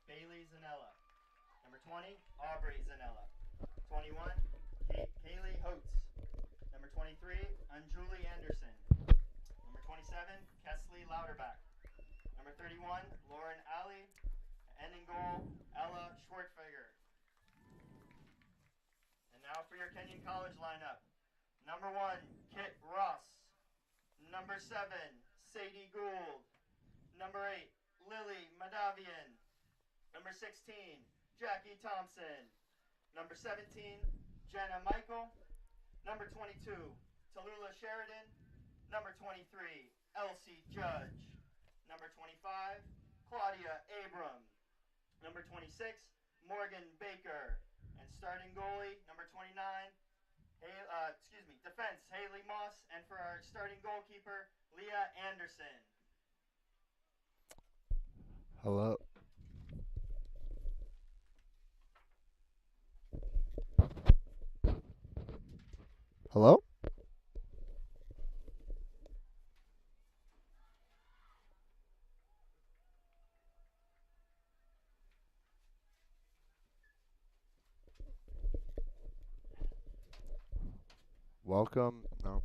Bailey Zanella. Number 20, Aubrey Zanella. 21, Kaylee Holtz. Number 23, Anjuli Anderson. Number 27, Kesley Lauterbach. Number 31, Lauren Alley. And in goal, Ella Schwartfeger. And now for your Kenyon College lineup. Number 1, Kit Ross. Number 7, Sadie Gould. Number 8, Lily Madavian. Number 16, Jackie Thompson. Number 17, Jenna Michael. Number 22, Tallulah Sheridan. Number 23, Elsie Judge. Number 25, Claudia Abram. Number 26, Morgan Baker. And starting goalie, number 29, defense, Haley Moss. And for our starting goalkeeper, Leah Anderson. Hello. Hello? Welcome. No.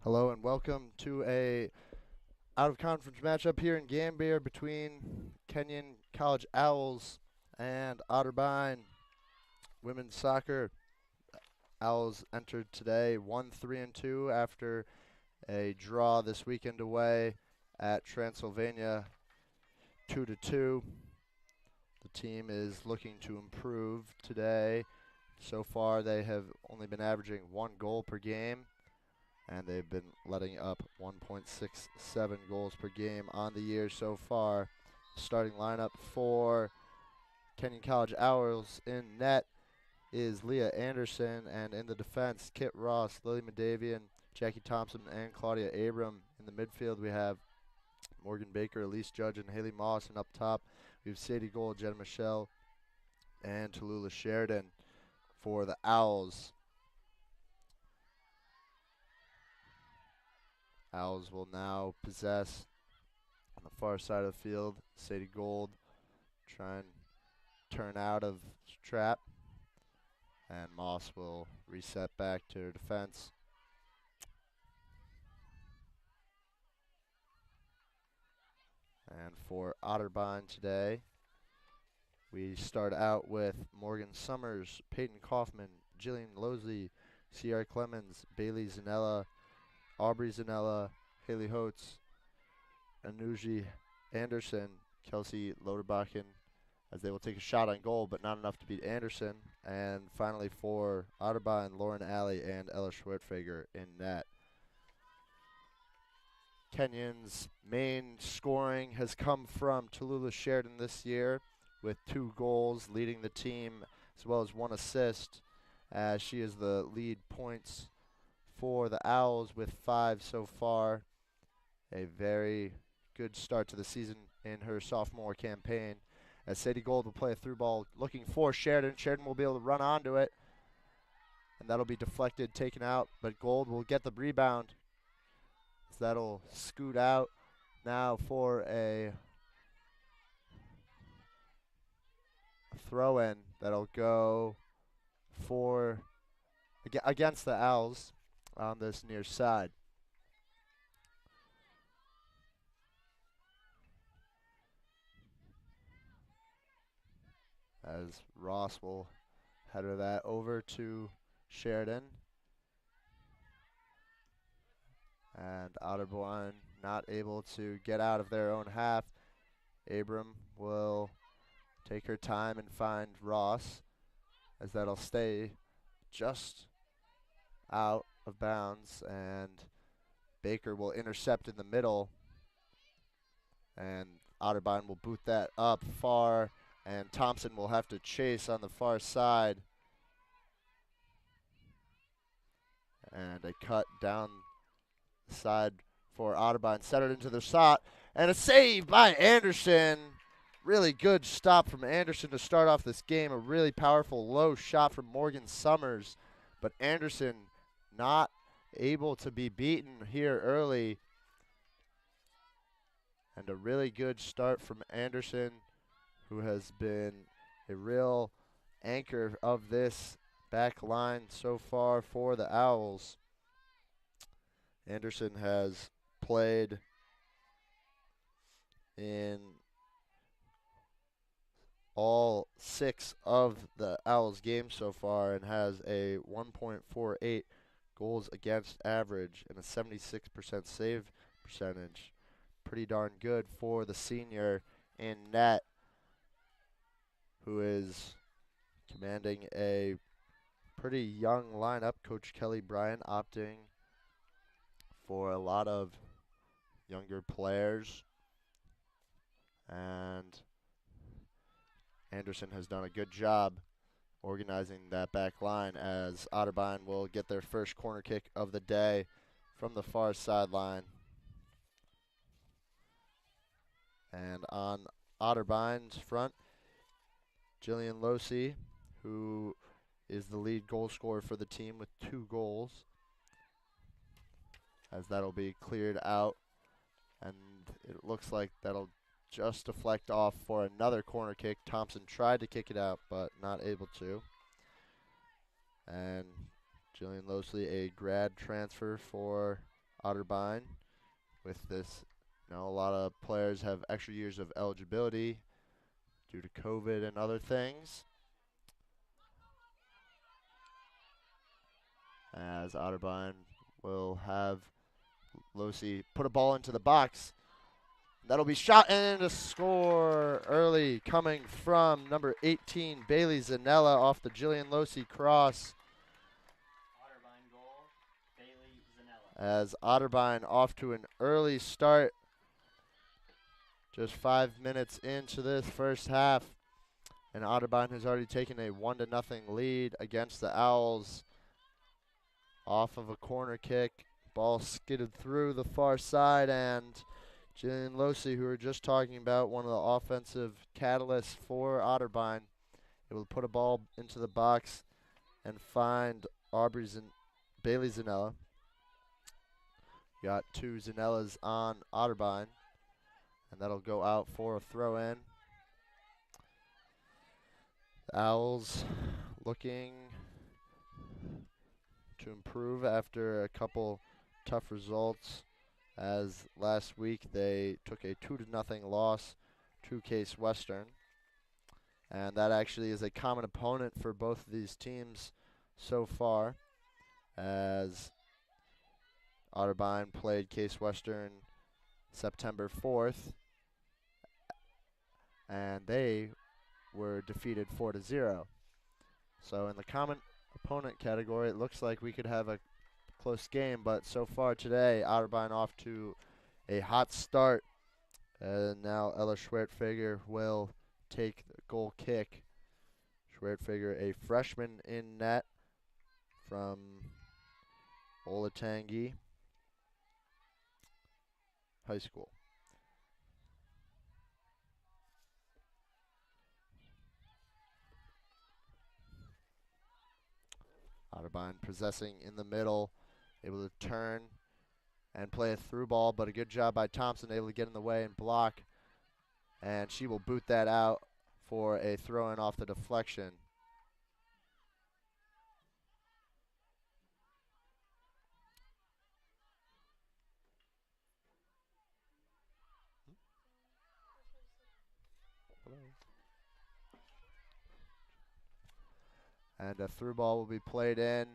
Hello and welcome to a out-of-conference matchup here in Gambier between Kenyon College Owls and Otterbein women's soccer. Owls entered today 1-3-2 after a draw this weekend away at Transylvania 2-2. The team is looking to improve today. So far, they have only been averaging 1 goal per game, and they've been letting up 1.67 goals per game on the year so far. Starting lineup for Kenyon College Owls in net is Leah Anderson, and in the defense, Kit Ross, Lily Madavian, Jackie Thompson, and Claudia Abram. In the midfield, we have Morgan Baker, Elise Judge, and Haley Moss, and up top, we have Sadie Gold, Jenna Michelle, and Tallulah Sheridan for the Owls. Owls will now possess on the far side of the field. Sadie Gold try and turn out of trap, and Moss will reset back to her defense. And for Otterbein today, we start out with Morgan Summers, Peyton Kaufman, Jillian Losley, Sierra Clemens, Bailey Zanella, Aubrey Zanella, Haley Holtz, Anuji Anderson, Kelsey Loderbachen, as they will take a shot on goal, but not enough to beat Anderson. And finally for Otterbein, Lauren Alley and Ella Schwertfeger in net. Kenyon's main scoring has come from Tallulah Sheridan this year with 2 goals, leading the team, as well as 1 assist, as she is the lead points for the Owls with 5 so far. A very good start to the season in her sophomore campaign. As Sadie Gold will play a through ball looking for Sheridan. Sheridan will be able to run onto it, and that'll be deflected, taken out, but Gold will get the rebound. So that'll scoot out now for a throw-in that'll go for against the Owls on this near side. As Ross will header that over to Sheridan. And Otterbein not able to get out of their own half. Abram will take her time and find Ross. as that'll stay just out of bounds, and Baker will intercept in the middle, and Otterbein will boot that up far, and Thompson will have to chase on the far side. And a cut down the side for Otterbein, centered into the shot, and a save by Anderson. Really good stop from Anderson to start off this game. A really powerful low shot from Morgan Summers, but Anderson not able to be beaten here early. And a really good start from Anderson, who has been a real anchor of this back line so far for the Owls. Anderson has played in all 6 of the Owls games so far and has a 1.48 goals against average and a 76% save percentage. Pretty darn good for the senior in net, who is commanding a pretty young lineup. Coach Kelly Bryant opting for a lot of younger players, and Anderson has done a good job organizing that back line, as Otterbein will get their first corner kick of the day from the far sideline. And on Otterbein's front, Jillian Losey, who is the lead goal scorer for the team with 2 goals, as that'll be cleared out, and it looks like that'll just deflect off for another corner kick. Thompson tried to kick it out, but not able to. And Jillian Losey, a grad transfer for Otterbein. With this, a lot of players have extra years of eligibility due to COVID and other things. As Otterbein will have Losey put a ball into the box. That'll be shot and a score early, coming from number 18, Bailey Zanella, off the Jillian Losey cross. Otterbein goal, Bailey Zanella. As Otterbein off to an early start, just 5 minutes into this first half, and Otterbein has already taken a 1-0 lead against the Owls off of a corner kick. Ball skidded through the far side, and Jillian Losey, who we were just talking about, one of the offensive catalysts for Otterbein, able to put a ball into the box and find Bailey Zanella. Got 2 Zanellas on Otterbein, and that'll go out for a throw-in. The Owls looking to improve after a couple tough results, as last week they took a 2-0 loss to Case Western. And that actually is a common opponent for both of these teams so far, as Otterbein played Case Western September 4th, and they were defeated 4-0. So in the common opponent category, it looks like we could have a close game, but so far today, Otterbein off to a hot start. And now Ella Schwertfeger will take the goal kick. Schwertfeger, a freshman in net from Olatangi High School. Otterbein possessing in the middle, able to turn and play a through ball, but a good job by Thompson, able to get in the way and block. And she will boot that out for a throw-in off the deflection. And a through ball will be played in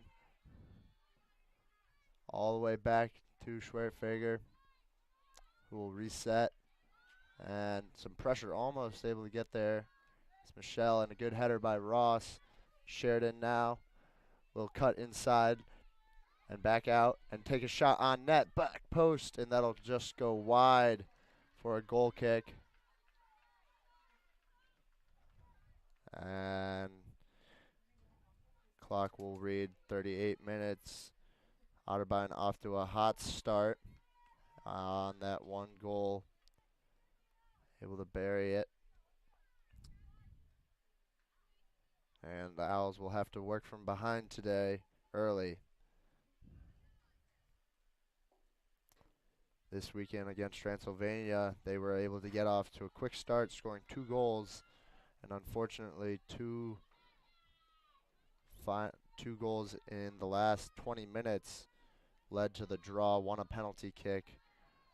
all the way back to Schwertfeger, who will reset. And some pressure, almost able to get there. It's Michelle, and a good header by Ross. Sheridan now will cut inside and back out and take a shot on net, back post, and that'll just go wide for a goal kick. And clock will read 38 minutes. Otterbein off to a hot start on that one goal. Able to bury it. And the Owls will have to work from behind today early. This weekend against Transylvania, they were able to get off to a quick start, scoring 2 goals, and unfortunately two goals in the last 20 minutes led to the draw, won a penalty kick,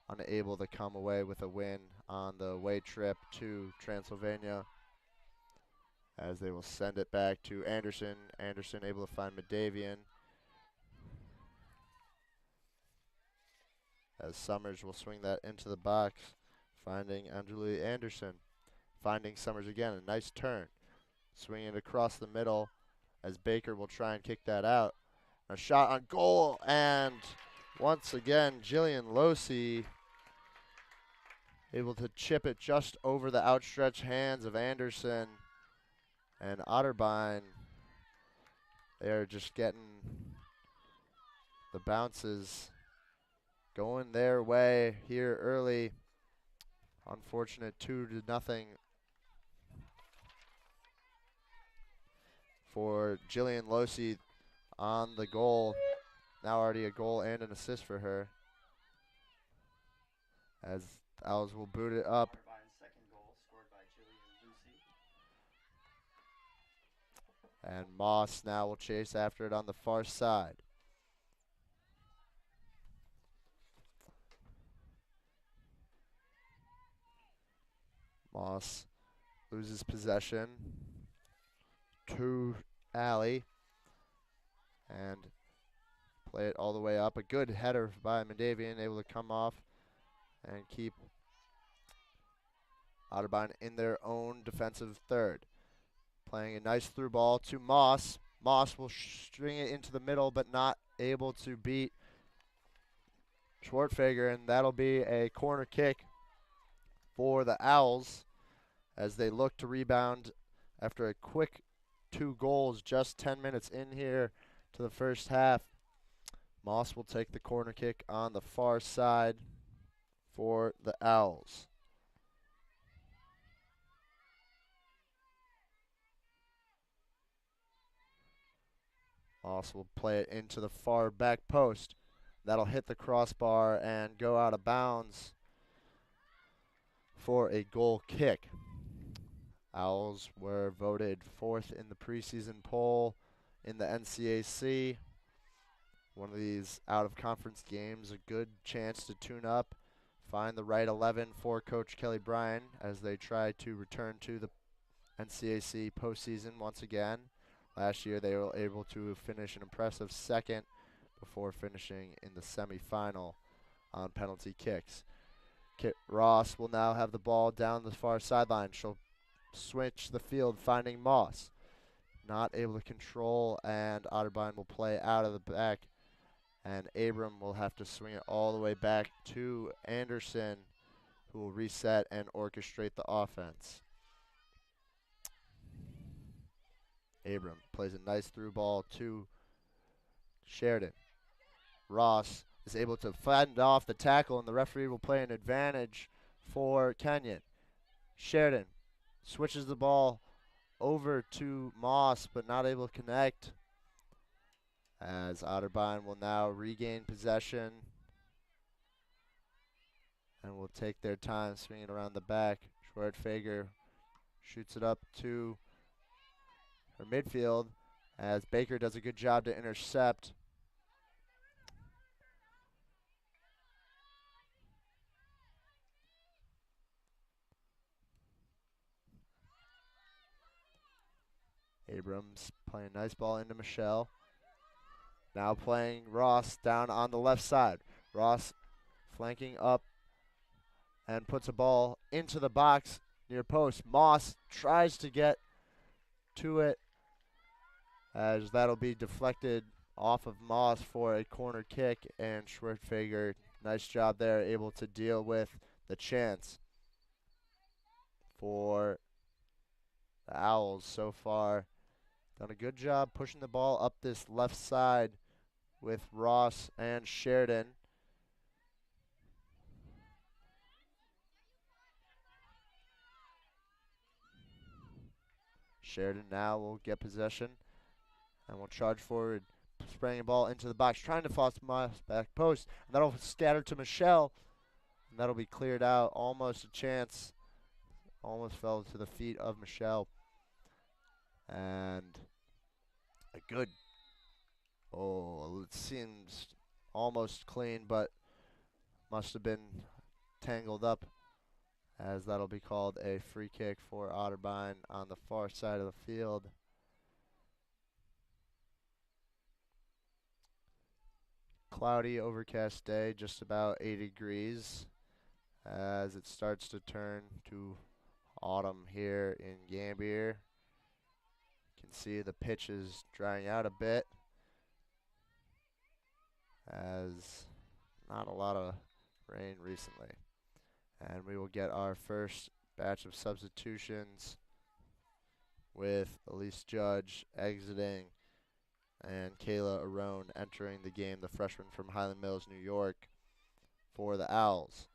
unable to come away with a win on the away trip to Transylvania, as they will send it back to Anderson. Anderson able to find Madavian, as Summers will swing that into the box, finding Anjali Anderson. Finding Summers again, a nice turn. Swinging it across the middle as Baker will try and kick that out. A shot on goal, and once again, Jillian Losi able to chip it just over the outstretched hands of Anderson. And Otterbein, they are just getting the bounces going their way here early. Unfortunate 2-0 for Jillian Losi on the goal. Now already a goal and an assist for her, as Owls will boot it up. Otterbein's second goal, scored by Jillian Lucy. And Moss now will chase after it on the far side. Moss loses possession to Alley and play it all the way up. A good header by Madavian, able to come off and keep Otterbein in their own defensive third. Playing a nice through ball to Moss. Moss will string it into the middle, but not able to beat Schwartfager, and that'll be a corner kick for the Owls as they look to rebound after a quick 2 goals just 10 minutes in here to the first half. Moss will take the corner kick on the far side for the Owls. Moss will play it into the far back post. That'll hit the crossbar and go out of bounds for a goal kick. Owls were voted 4th in the preseason poll in the NCAC. One of these out-of-conference games, a good chance to tune up, find the right 11 for Coach Kelly Bryan as they try to return to the NCAC postseason once again. Last year they were able to finish an impressive 2nd before finishing in the semifinal on penalty kicks. Kit Ross will now have the ball down the far sideline. She'll switch the field, finding Moss. Not able to control, and Otterbein will play out of the back. And Abram will have to swing it all the way back to Anderson, who will reset and orchestrate the offense. Abram plays a nice through ball to Sheridan. Ross is able to fend off the tackle, and the referee will play an advantage for Kenyon. Sheridan switches the ball over to Moss, but not able to connect, as Otterbein will now regain possession and will take their time swinging around the back. Schwartfager shoots it up to her midfield, as Baker does a good job to intercept. Abrams playing a nice ball into Michelle. Now playing Ross down on the left side. Ross flanking up and puts a ball into the box near post. Moss tries to get to it as that'll be deflected off of Moss for a corner kick, and Schwertfeger, nice job there, able to deal with the chance for the Owls so far. Done a good job pushing the ball up this left side with Ross and Sheridan. Sheridan now will get possession and will charge forward, spraying the ball into the box, trying to force Moss back post. And that'll scatter to Michelle, and that'll be cleared out. Almost a chance. Almost fell to the feet of Michelle. And a good, it seems almost clean, but must have been tangled up, as that'll be called a free kick for Otterbein on the far side of the field. Cloudy, overcast day, just about 80 degrees as it starts to turn to autumn here in Gambier. You can see the pitch is drying out a bit, as not a lot of rain recently. And we will get our first batch of substitutions with Elise Judge exiting and Kayla Arone entering the game, the freshman from Highland Mills, New York, for the Owls.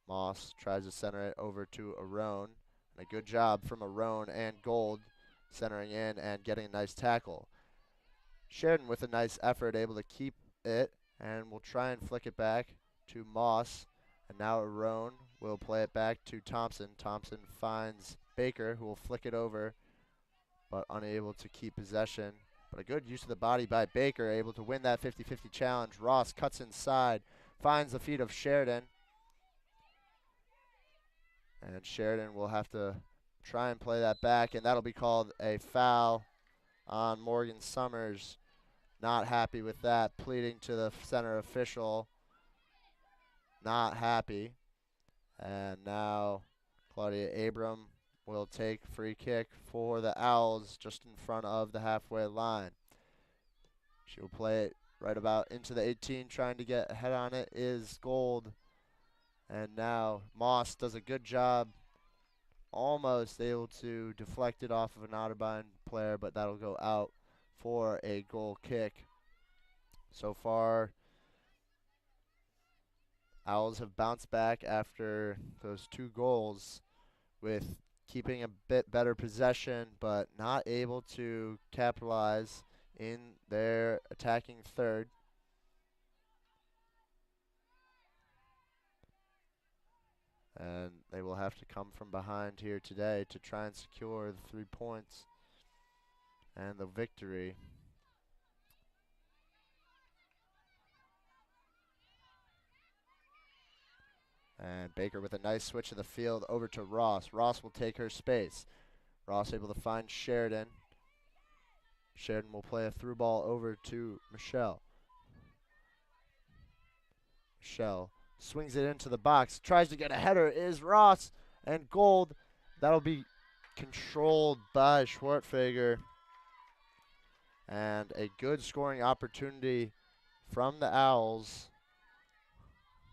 Moss tries to center it over to Arone. And a good job from Arone and Gold centering in and getting a nice tackle. Sheridan with a nice effort, able to keep it, and will try and flick it back to Moss. And now Arone will play it back to Thompson. Thompson finds Baker, who will flick it over, but unable to keep possession. But a good use of the body by Baker, able to win that 50-50 challenge. Ross cuts inside, finds the feet of Sheridan. And Sheridan will have to try and play that back, and that'll be called a foul on Morgan Summers. Not happy with that, pleading to the center official. Not happy. And now Claudia Abram will take free kick for the Owls just in front of the halfway line. She will play it right about into the 18, trying to get ahead on it is Gold. And now Moss does a good job, almost able to deflect it off of an Otterbein player, but that'll go out for a goal kick. So far, Owls have bounced back after those 2 goals with keeping a bit better possession, but not able to capitalize in their attacking third. And they will have to come from behind here today to try and secure the 3 points and the victory. And Baker with a nice switch of the field over to Ross. Ross will take her space. Ross able to find Sheridan. Sheridan will play a through ball over to Michelle. Michelle swings it into the box, tries to get a header, is Ross, and Gold. That'll be controlled by Schwartfeger. And a good scoring opportunity from the Owls,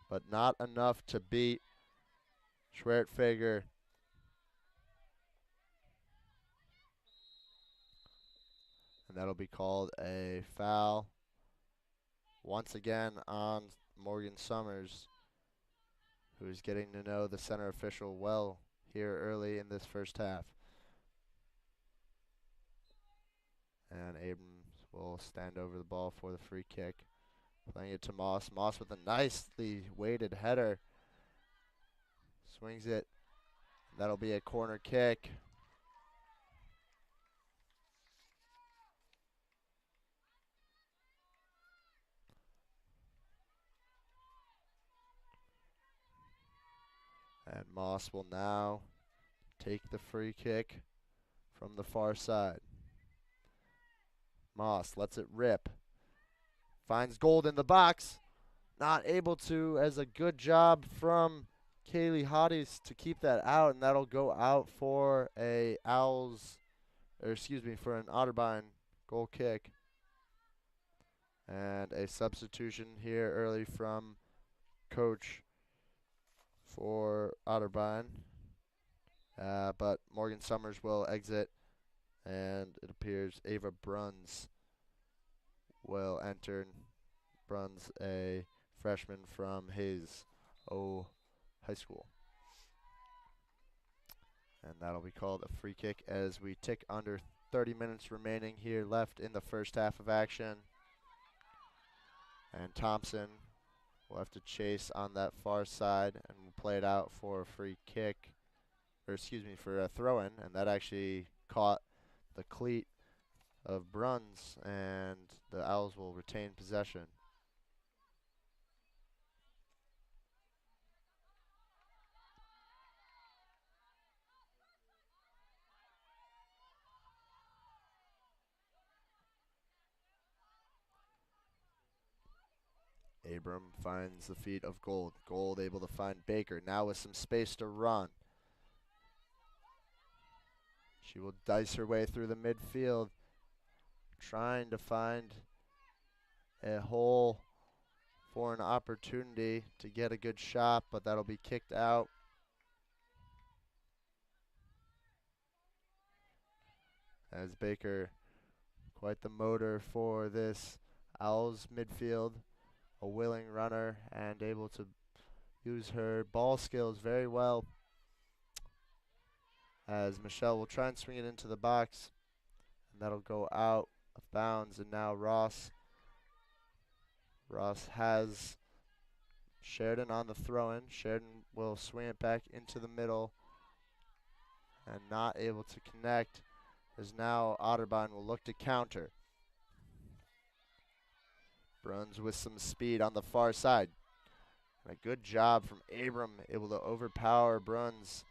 but not enough to beat Schwartfeger. And that'll be called a foul once again on Morgan Summers, who's getting to know the center official well here early in this first half. And Abrams will stand over the ball for the free kick. Playing it to Moss. Moss with a nicely weighted header. Swings it. That'll be a corner kick. And Moss will now take the free kick from the far side. Moss lets it rip. Finds Gold in the box. Not able to, as a good job from Kaylee Hotties to keep that out, and that'll go out for a Owls, or excuse me, for an Otterbein goal kick. And a substitution here early from coach for Otterbein. But Morgan Summers will exit, and it appears Ava Bruns will enter. Bruns, a freshman from Hayes High School. And that'll be called a free kick as we tick under 30 minutes remaining here left in the first half of action. And Thompson will have to chase on that far side and will play it out for a free kick, or excuse me, for a throw-in, and that actually caught the cleat of Bruns, and the Owls will retain possession. Abram finds the feet of Gold. Gold able to find Baker, now with some space to run. She will dice her way through the midfield, trying to find a hole for an opportunity to get a good shot, but that'll be kicked out. As Baker, quite the motor for this Owls midfield, a willing runner and able to use her ball skills very well. As Michelle will try and swing it into the box, and that'll go out of bounds. And now Ross has Sheridan on the throw-in. Sheridan will swing it back into the middle and not able to connect, as now Otterbein will look to counter. Bruns with some speed on the far side. And a good job from Abram, able to overpower Bruns.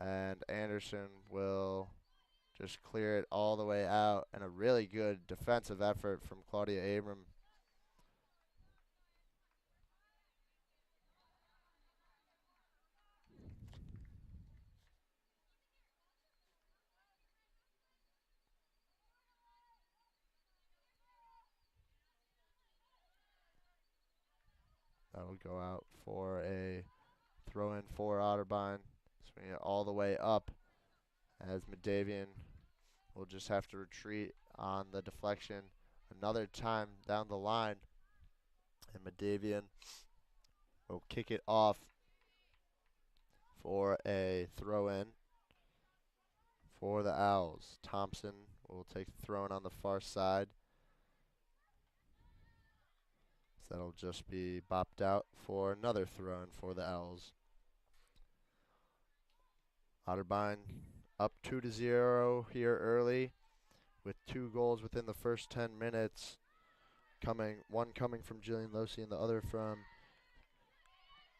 And Anderson will just clear it all the way out. And a really good defensive effort from Claudia Abram. That'll go out for a throw-in for Otterbein. Swing it all the way up, as Medavian will just have to retreat on the deflection another time down the line. And Medavian will kick it off for a throw-in for the Owls. Thompson will take the throw-in on the far side. So that'll just be bopped out for another throw-in for the Owls. Otterbein up 2-0 here early, with 2 goals within the first 10 minutes. One coming from Jillian Losi and the other from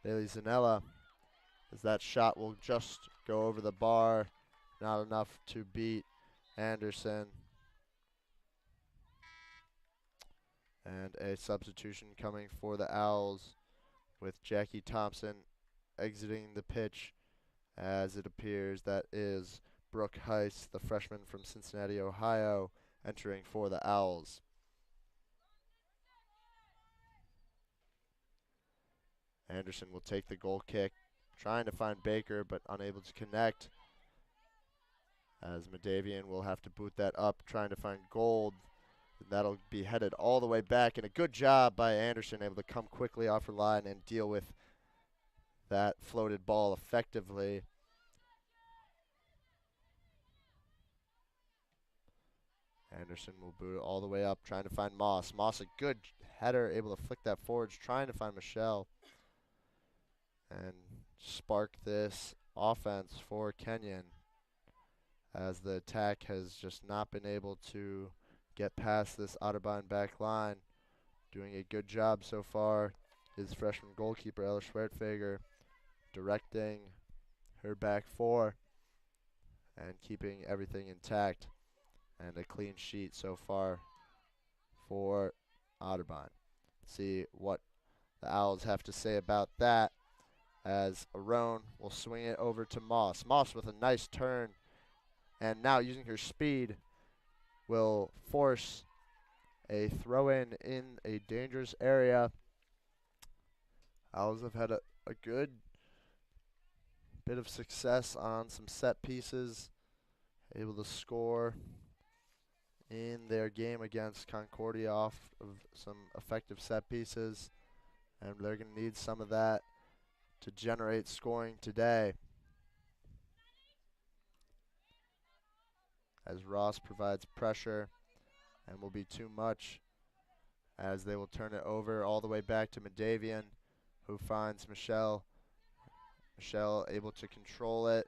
Bailey Zanella. As that shot will just go over the bar, not enough to beat Anderson. And a substitution coming for the Owls, with Jackie Thompson exiting the pitch, as it appears that is Brooke Heiss, the freshman from Cincinnati, Ohio, entering for the Owls. Anderson will take the goal kick, trying to find Baker, but unable to connect, as Medavian will have to boot that up, trying to find Gold. That'll be headed all the way back, and a good job by Anderson, able to come quickly off her line and deal with that floated ball effectively. Anderson will boot it all the way up, trying to find Moss. Moss, a good header, able to flick that forwards, trying to find Michelle and spark this offense for Kenyon, as the attack has just not been able to get past this Otterbein back line. Doing a good job so far is freshman goalkeeper Ella Schwertfeger, directing her back four and keeping everything intact, and a clean sheet so far for Otterbein. See what the Owls have to say about that, as Arone will swing it over to Moss. Moss with a nice turn, and now using her speed will force a throw-in a dangerous area. Owls have had a good bit of success on some set pieces, able to score in their game against Concordia off of some effective set pieces, and they're going to need some of that to generate scoring today. As Ross provides pressure and will be too much, as they will turn it over all the way back to Madavian, who finds Michelle. Michelle able to control it.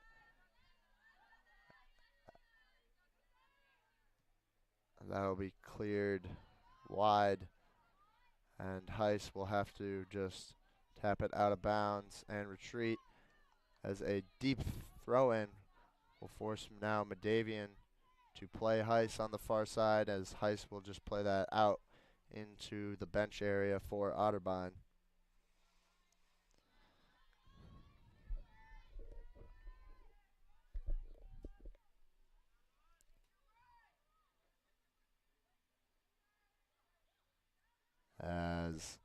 And that'll be cleared wide, and Heiss will have to just tap it out of bounds and retreat, as a deep throw-in will force now Madavian to play Heiss on the far side, as Heiss will just play that out into the bench area for Otterbein. As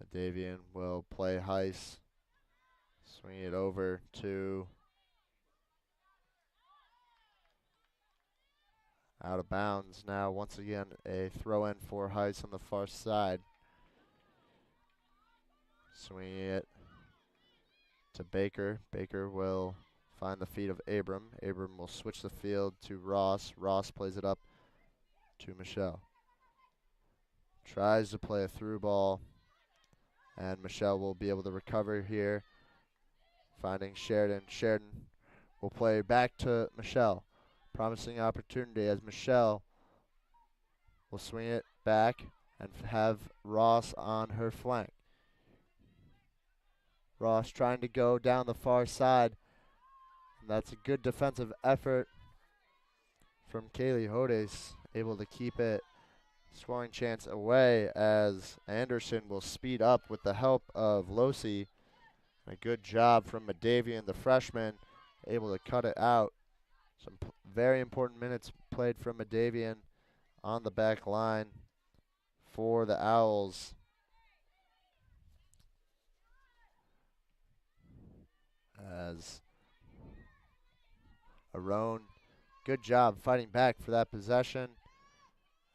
Madavian will play Heiss, swing it over to out of bounds. Now once again a throw-in for Heiss on the far side. Swinging it to Baker. Baker will find the feet of Abram. Abram will switch the field to Ross. Ross plays it up to Michelle. Tries to play a through ball, and Michelle will be able to recover here, finding Sheridan. Sheridan will play back to Michelle. Promising opportunity as Michelle will swing it back and have Ross on her flank. Ross trying to go down the far side. And that's a good defensive effort from Kaylee Hodes, able to keep it scoring chance away, as Anderson will speed up with the help of Losi. A good job from Madavian, the freshman, able to cut it out. Some very important minutes played from Madavian on the back line for the Owls. As Arone, good job fighting back for that possession,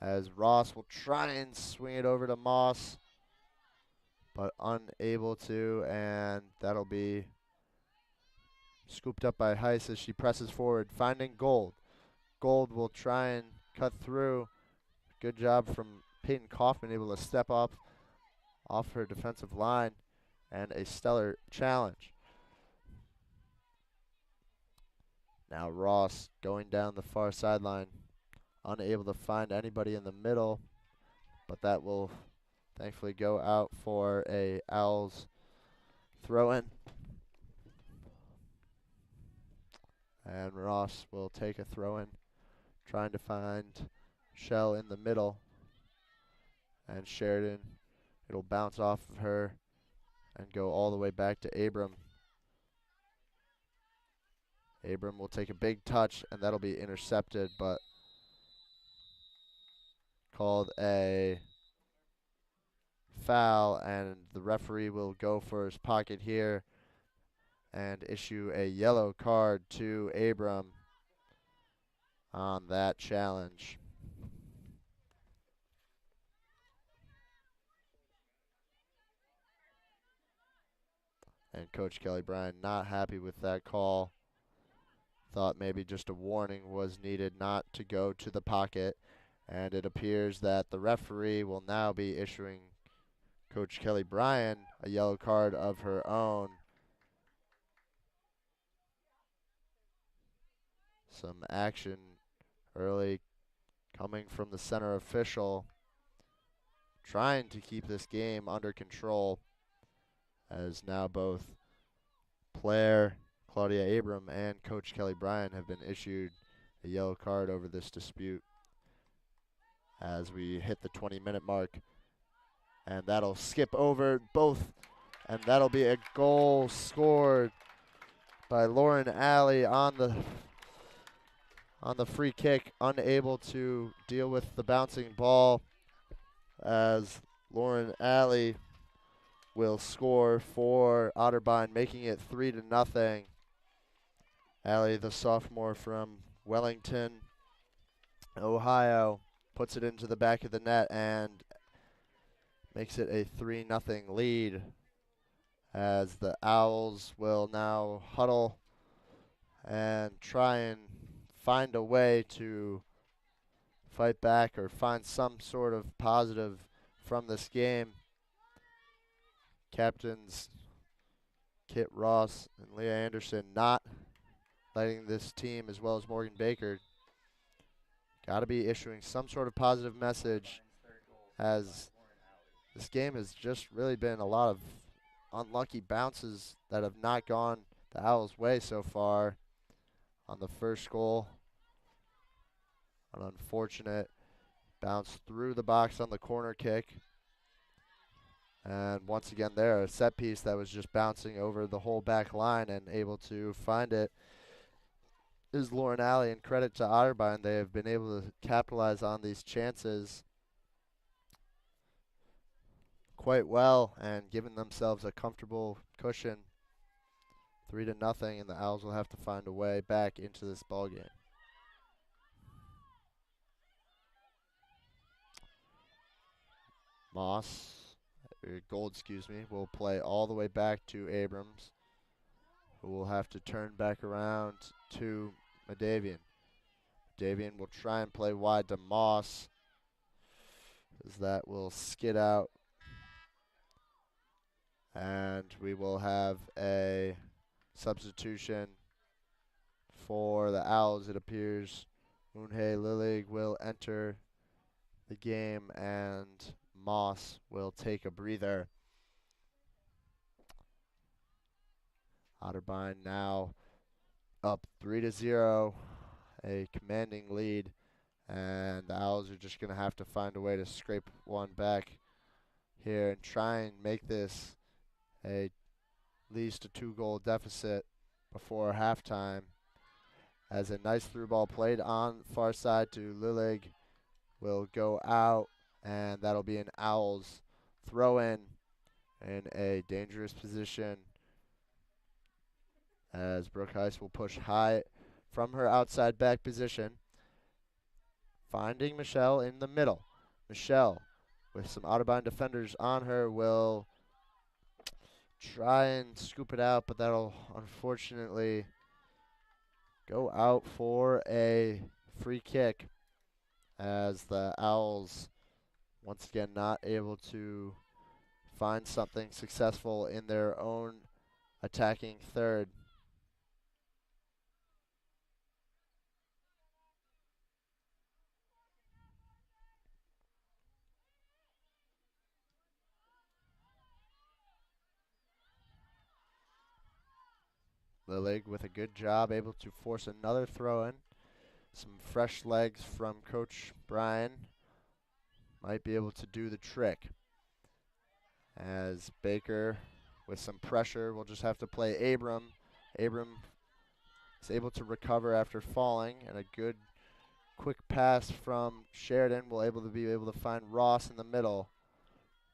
as Ross will try and swing it over to Moss, but unable to, and that'll be scooped up by Heiss as she presses forward, finding Gold. Gold will try and cut through. Good job from Peyton Kaufman, able to step up off her defensive line, and a stellar challenge. Now Ross going down the far sideline, unable to find anybody in the middle, but that will thankfully go out for a Owls throw-in. And Ross will take a throw-in, trying to find Shell in the middle. And Sheridan, it'll bounce off of her and go all the way back to Abram. Abram will take a big touch, and that'll be intercepted, but called a foul, and the referee will go for his pocket here and issue a yellow card to Abram on that challenge. And Coach Kelly Bryan not happy with that call. Thought maybe just a warning was needed not to go to the pocket. And it appears that the referee will now be issuing Coach Kelly Bryan a yellow card of her own. Some action early coming from the center official, trying to keep this game under control, as now both Claudia Abram and Coach Kelly Bryan have been issued a yellow card over this dispute as we hit the 20-minute mark. And that'll skip over both, and that'll be a goal scored by Lauren Alley on on the free kick, unable to deal with the bouncing ball as Lauren Alley will score for Otterbein, making it 3-0. Alley, the sophomore from Wellington, Ohio, puts it into the back of the net and makes it a 3-0 lead as the Owls will now huddle and try and find a way to fight back or find some sort of positive from this game. Captains Kit Ross and Leah Anderson not letting this team, as well as Morgan Baker, got to be issuing some sort of positive message, as this game has just really been a lot of unlucky bounces that have not gone the Owls' way so far. On the first goal, an unfortunate bounce through the box on the corner kick. And once again there, a set piece that was just bouncing over the whole back line, and able to find it is Lauren Alley. And credit to Otterbein, they have been able to capitalize on these chances quite well and given themselves a comfortable cushion. 3-0, and the Owls will have to find a way back into this ball game. Gold, will play all the way back to Abrams, who will have to turn back around to Madavian. Madavian will try and play wide to Moss, as that will skid out. And we will have a substitution for the Owls. It appears Unhe Lilig will enter the game, and Moss will take a breather. Otterbein now up 3-0, a commanding lead, and the Owls are just going to have to find a way to scrape one back here and try and make this at least a 2-goal deficit before halftime, as a nice through ball played on far side to Lilig will go out, and that'll be an Owls throw in a dangerous position, as Brooke Heiss will push high from her outside back position, finding Michelle in the middle. Michelle, with some Otterbein defenders on her, will try and scoop it out, but that'll unfortunately go out for a free kick, as the Owls once again not able to find something successful in their own attacking third. Lilig with a good job, able to force another throw in. Some fresh legs from Coach Brian might be able to do the trick, as Baker with some pressure will just have to play Abram. Abram is able to recover after falling, and a good quick pass from Sheridan will be able to find Ross in the middle.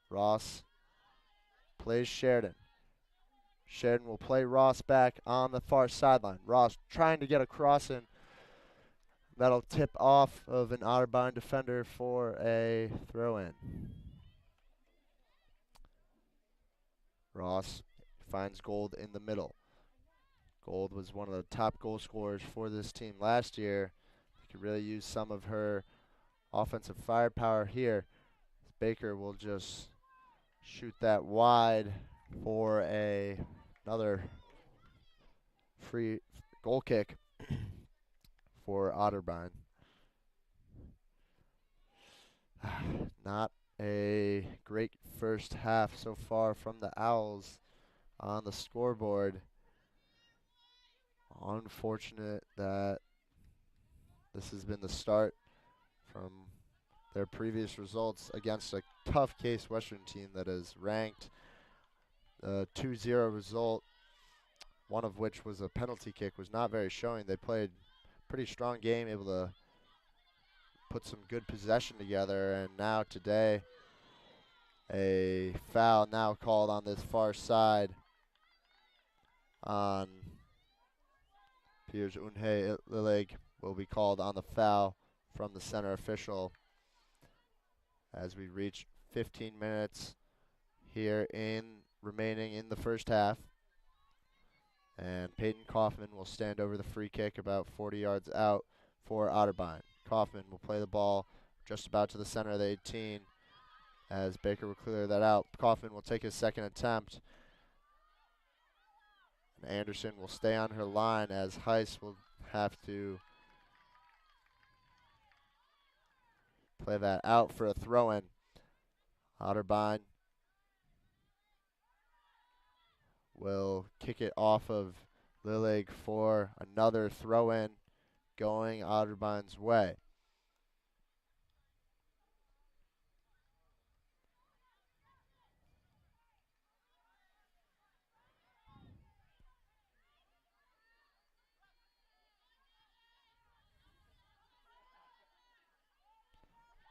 Ross plays Sheridan. Sheridan will play Ross back on the far sideline. Ross trying to get across, and that'll tip off of an Otterbein defender for a throw-in. Ross finds Gold in the middle. Gold was one of the top goal scorers for this team last year. He could really use some of her offensive firepower here. Baker will just shoot that wide for another free goal kick for Otterbein. Not a great first half so far from the Owls on the scoreboard. Unfortunate that this has been the start from their previous results against a tough Case Western team that is ranked. 2-0 result, one of which was a penalty kick, was not very showing. They played pretty strong game, able to put some good possession together. And now today, a foul now called on this far side on Piers Unhe Lilig will be called on the foul from the center official as we reach 15 minutes here remaining in the first half. And Peyton Kaufman will stand over the free kick about 40 yards out for Otterbein. Kaufman will play the ball just about to the center of the 18 as Baker will clear that out. Kaufman will take his second attempt. And Anderson will stay on her line as Heiss will have to play that out for a throw-in. Otterbein will kick it off of Lilig for another throw-in going Otterbein's way.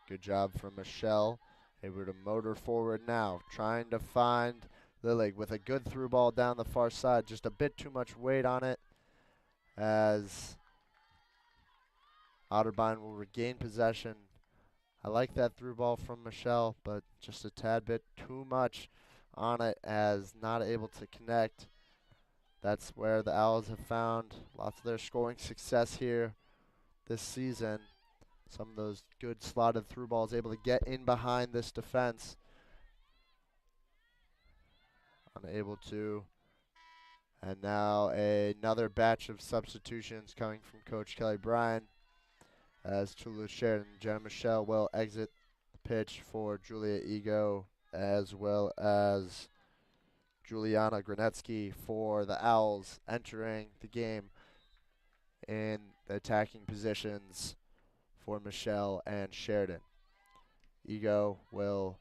Good job from Michelle. Able to motor forward now, trying to find Lilig with a good through ball down the far side. Just a bit too much weight on it as Otterbein will regain possession. I like that through ball from Michelle, but just a tad bit too much on it as not able to connect. That's where the Owls have found lots of their scoring success here this season. Some of those good slotted through balls able to get in behind this defense. Unable to. And now another batch of substitutions coming from Coach Kelly Bryan as Toulouse Sheridan and Jenna Michelle will exit the pitch for Julia Ego as well as Juliana Granetsky for the Owls entering the game in the attacking positions for Michelle and Sheridan. Ego will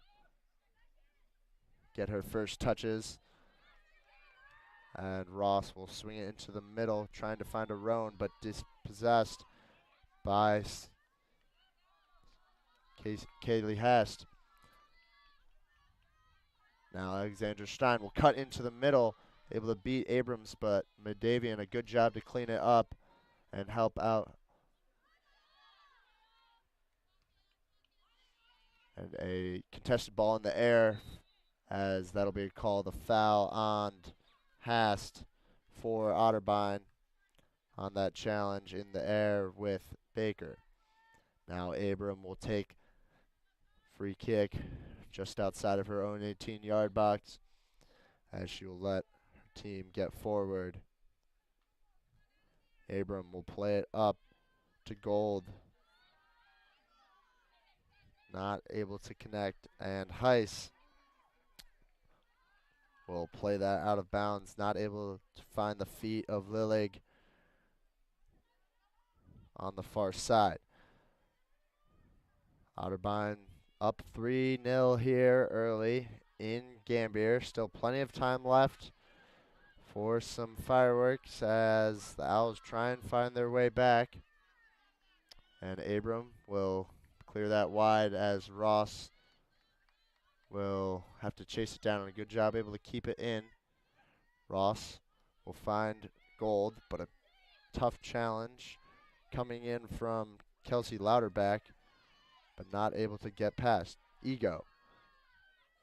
get her first touches, and Ross will swing it into the middle, trying to find a Roan, but dispossessed by Kaylee Hest. Now Alexandra Stein will cut into the middle, able to beat Abrams, but Madavian, a good job to clean it up and help out. And a contested ball in the air, as that'll be called a foul on Hast for Otterbein on that challenge in the air with Baker. Now Abram will take free kick just outside of her own 18-yard box as she will let her team get forward. Abram will play it up to Gold. Not able to connect, and Heiss will play that out of bounds, not able to find the feet of Lilig on the far side. Otterbein up 3-0 here early in Gambier. Still plenty of time left for some fireworks as the Owls try and find their way back. And Abram will clear that wide as Ross will have to chase it down. And a good job able to keep it in. Ross will find Gold, but a tough challenge coming in from Kelsey Louderback, but not able to get past. Ego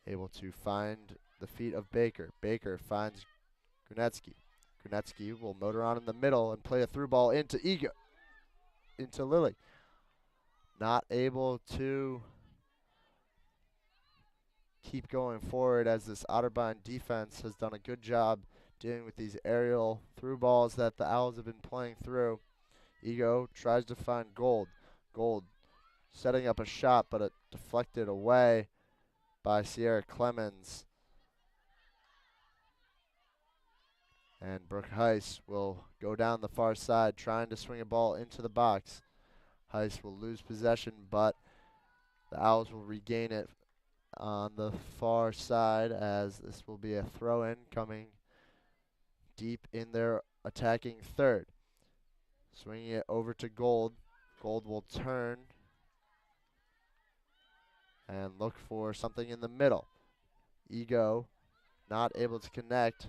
able to find the feet of Baker. Baker finds Grunetsky. Grunetsky will motor on in the middle and play a through ball into Lily. Not able to keep going forward as this Otterbein defense has done a good job dealing with these aerial through balls that the Owls have been playing through. Ego tries to find Gold. Gold setting up a shot, but it deflected away by Sierra Clemens. And Brooke Heiss will go down the far side trying to swing a ball into the box. Heiss will lose possession, but the Owls will regain it on the far side as this will be a throw-in coming deep in their attacking third. Swinging it over to Gold. Gold will turn and look for something in the middle. Ego not able to connect.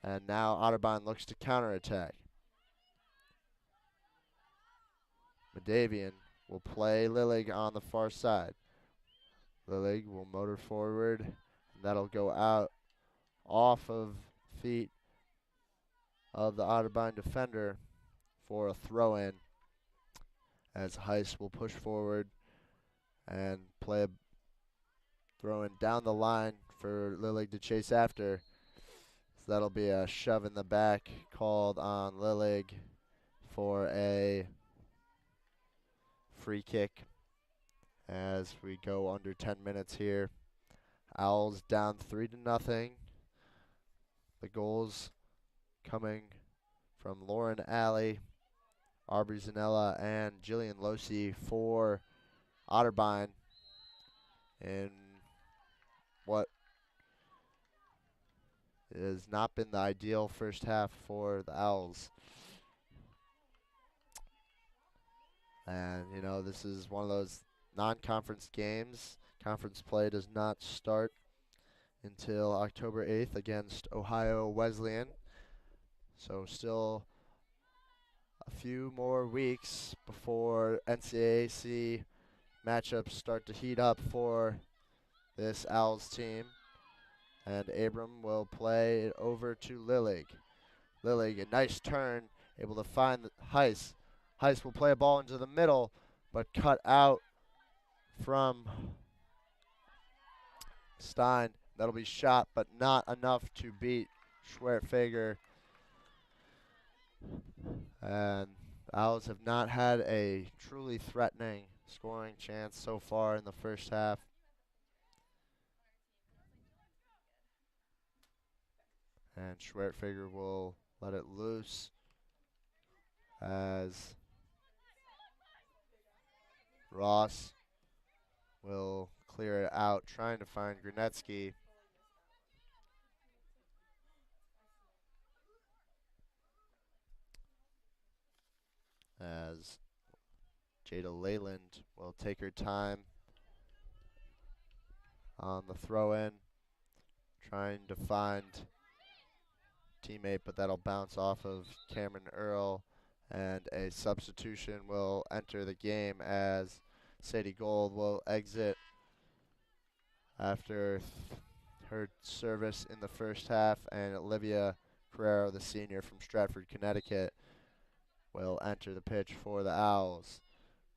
And now Otterbein looks to counterattack. Madavian will play Lilig on the far side. Lilig will motor forward, and that'll go out off of feet of the Otterbein defender for a throw-in, as Heiss will push forward and play a throw-in down the line for Lilig to chase after. So that'll be a shove in the back called on Lilig for a free kick as we go under 10 minutes here. Owls down 3-0. The goals coming from Lauren Alley, Aubrey Zanella, and Jillian Losi for Otterbein in what has not been the ideal first half for the Owls. And, you know, this is one of those non-conference games. Conference play does not start until October 8th against Ohio Wesleyan. So still a few more weeks before NCAC matchups start to heat up for this Owls team. And Abram will play it over to Lilig. Lilig, a nice turn, able to find Heiss. Heiss will play a ball into the middle, but cut out from Stein. That'll be shot, but not enough to beat Schwertfeger. And the Owls have not had a truly threatening scoring chance so far in the first half. And Schwertfeger will let it loose as Ross will clear it out, trying to find Granetsky. As Jada Leyland will take her time on the throw-in, trying to find teammate, but that'll bounce off of Cameron Earl, and a substitution will enter the game as Sadie Gold will exit after her service in the first half, and Olivia Carrero, the senior from Stratford, Connecticut, will enter the pitch for the Owls.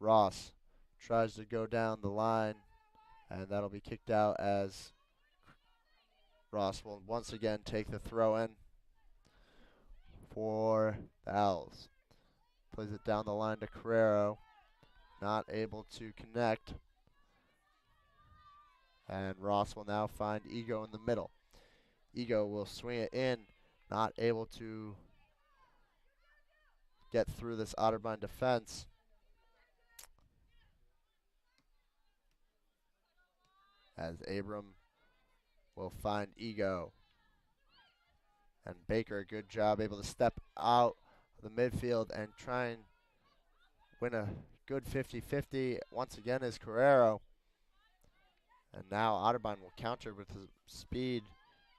Ross tries to go down the line, and that'll be kicked out as Ross will once again take the throw-in for the Owls. Plays it down the line to Carrero, not able to connect. And Ross will now find Ego in the middle. Ego will swing it in, not able to get through this Otterbein defense. As Abram will find Ego. And Baker, a good job, able to step out of the midfield and try and win a good 50-50. Once again is Carrero. And now Otterbein will counter with the speed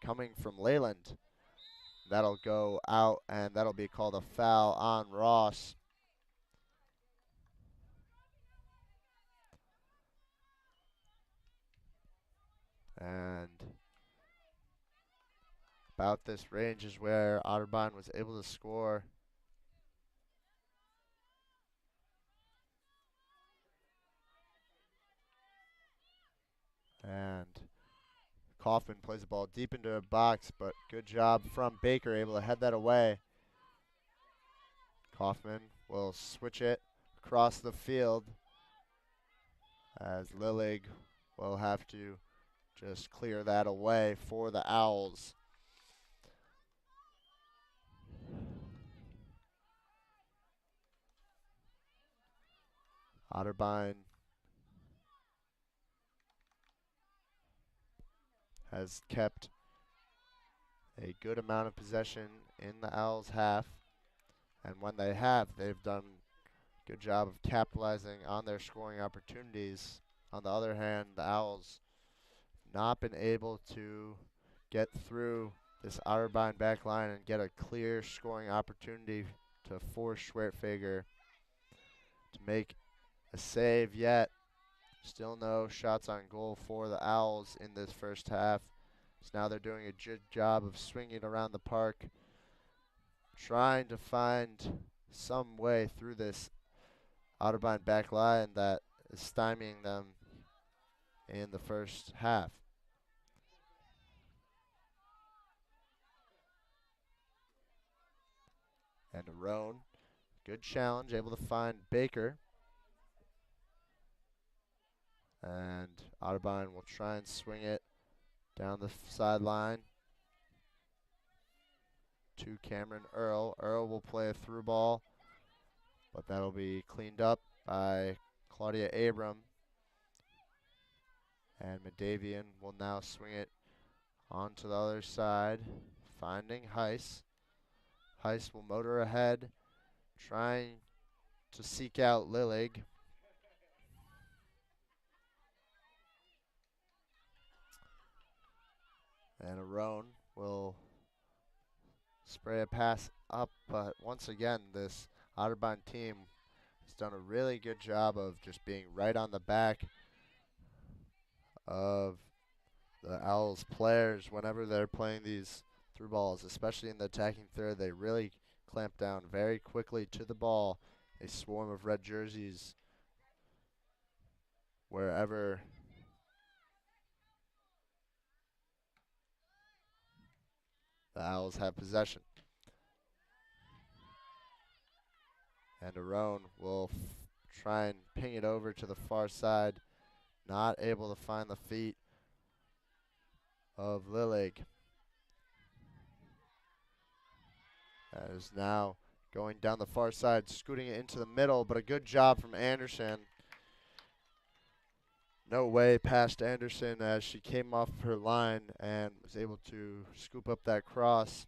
coming from Leyland. That'll go out, and that'll be called a foul on Ross. And about this range is where Otterbein was able to score. And Kaufman plays the ball deep into a box, but good job from Baker, able to head that away. Kaufman will switch it across the field as Lilig will have to just clear that away for the Owls. Otterbein has kept a good amount of possession in the Owls' half. And when they have, they've done a good job of capitalizing on their scoring opportunities. On the other hand, the Owls not been able to get through this Otterbein back line and get a clear scoring opportunity to force Schwertfeger to make a save yet. Still no shots on goal for the Owls in this first half. So now they're doing a good job of swinging around the park, trying to find some way through this Otterbein back line that is stymieing them in the first half. And Roan, good challenge, able to find Baker. And Otterbein will try and swing it down the sideline to Cameron Earl. Earl will play a through ball, but that'll be cleaned up by Claudia Abram. And Madavian will now swing it onto the other side, finding Heiss. Heiss will motor ahead, trying to seek out Lillig. And Arone will spray a pass up, but once again, this Otterbein team has done a really good job of just being right on the back of the Owls players whenever they're playing these through balls, especially in the attacking third. They really clamp down very quickly to the ball. A swarm of red jerseys wherever the Owls have possession. And Arone will try and ping it over to the far side. Not able to find the feet of Lillig. That is now going down the far side, scooting it into the middle, but a good job from Anderson. No way past Anderson as she came off her line and was able to scoop up that cross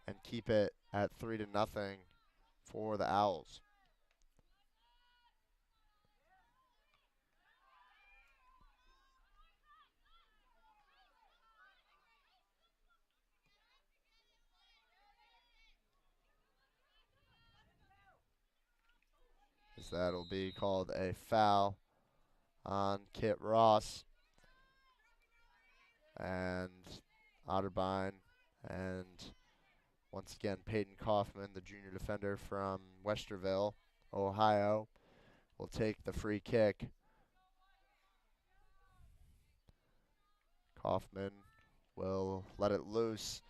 and keep it at 3-0 for the Owls. As that'll be called a foul on Kit Ross and Otterbein, and once again Peyton Kaufman, the junior defender from Westerville, Ohio, will take the free kick. Kaufman will let it loose,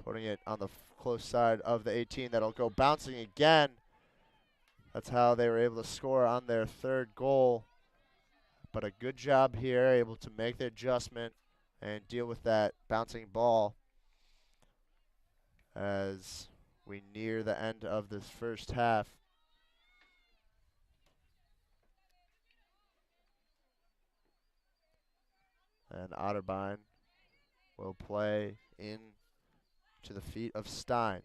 putting it on the close side of the 18. That'll go bouncing again. That's how they were able to score on their third goal. But a good job here, able to make the adjustment and deal with that bouncing ball as we near the end of this first half. And Otterbein will play in to the feet of Stein.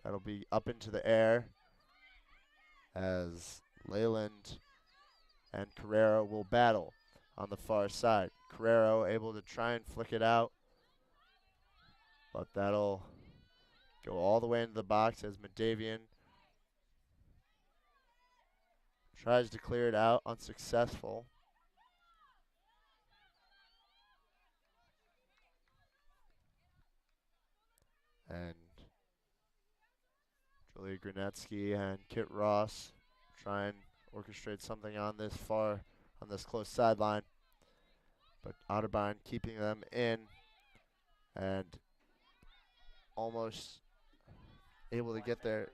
That'll be up into the air as Leyland and Carrero will battle on the far side. Carrero able to try and flick it out, but that'll go all the way into the box as Madavian tries to clear it out, unsuccessful. And Julia Granetsky and Kit Ross try and orchestrate something on this close sideline. But Otterbein keeping them in and almost able to get there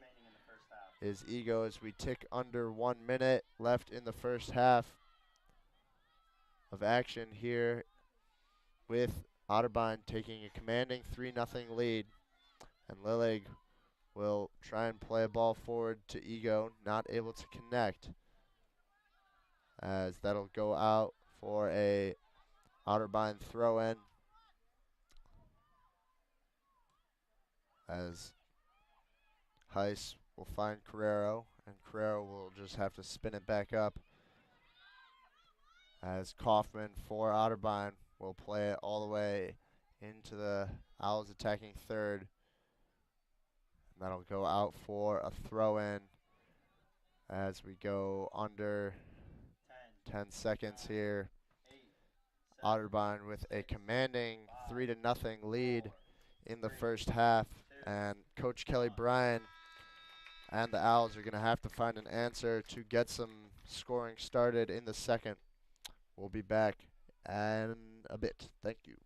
is Ego as we tick under 1 minute left in the first half of action here, with Otterbein taking a commanding 3-0 lead. And Lillig will try and play a ball forward to Ego, not able to connect, as that'll go out for a Otterbein throw-in. as Heiss will find Carrero, and Carrero will just have to spin it back up as Kaufman for Otterbein will play it all the way into the Owls attacking third. And that'll go out for a throw-in as we go under 10 seconds here. Otterbein with a commanding 3-0 lead in the first half, and Coach Kelly Bryan and the Owls are going to have to find an answer to get some scoring started in the second. We'll be back in a bit. Thank you.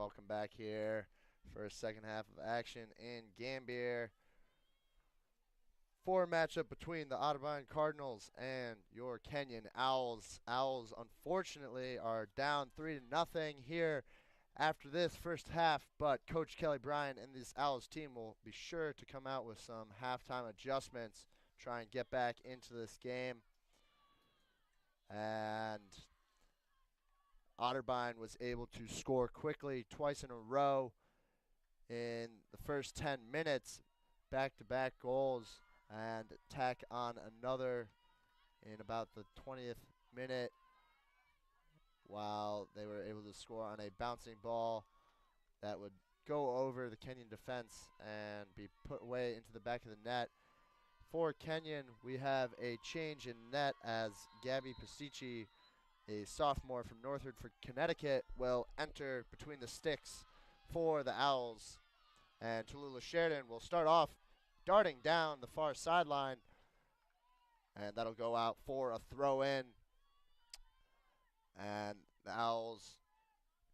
welcome back here for a second half of action in Gambier. For a matchup between the Otterbein Cardinals and your Kenyon Owls. Owls, unfortunately, are down 3-0 here after this first half, but Coach Kelly Bryant and this Owls team will be sure to come out with some halftime adjustments, try and get back into this game. And Otterbein was able to score quickly twice in a row in the first 10 minutes, back-to-back goals, and tack on another in about the 20th minute while they were able to score on a bouncing ball that would go over the Kenyon defense and be put away into the back of the net. For Kenyon, we have a change in net as Gabby Pasici, a sophomore from Northford, Connecticut, will enter between the sticks for the Owls. And Tallulah Sheridan will start off darting down the far sideline, and that'll go out for a throw-in. And the Owls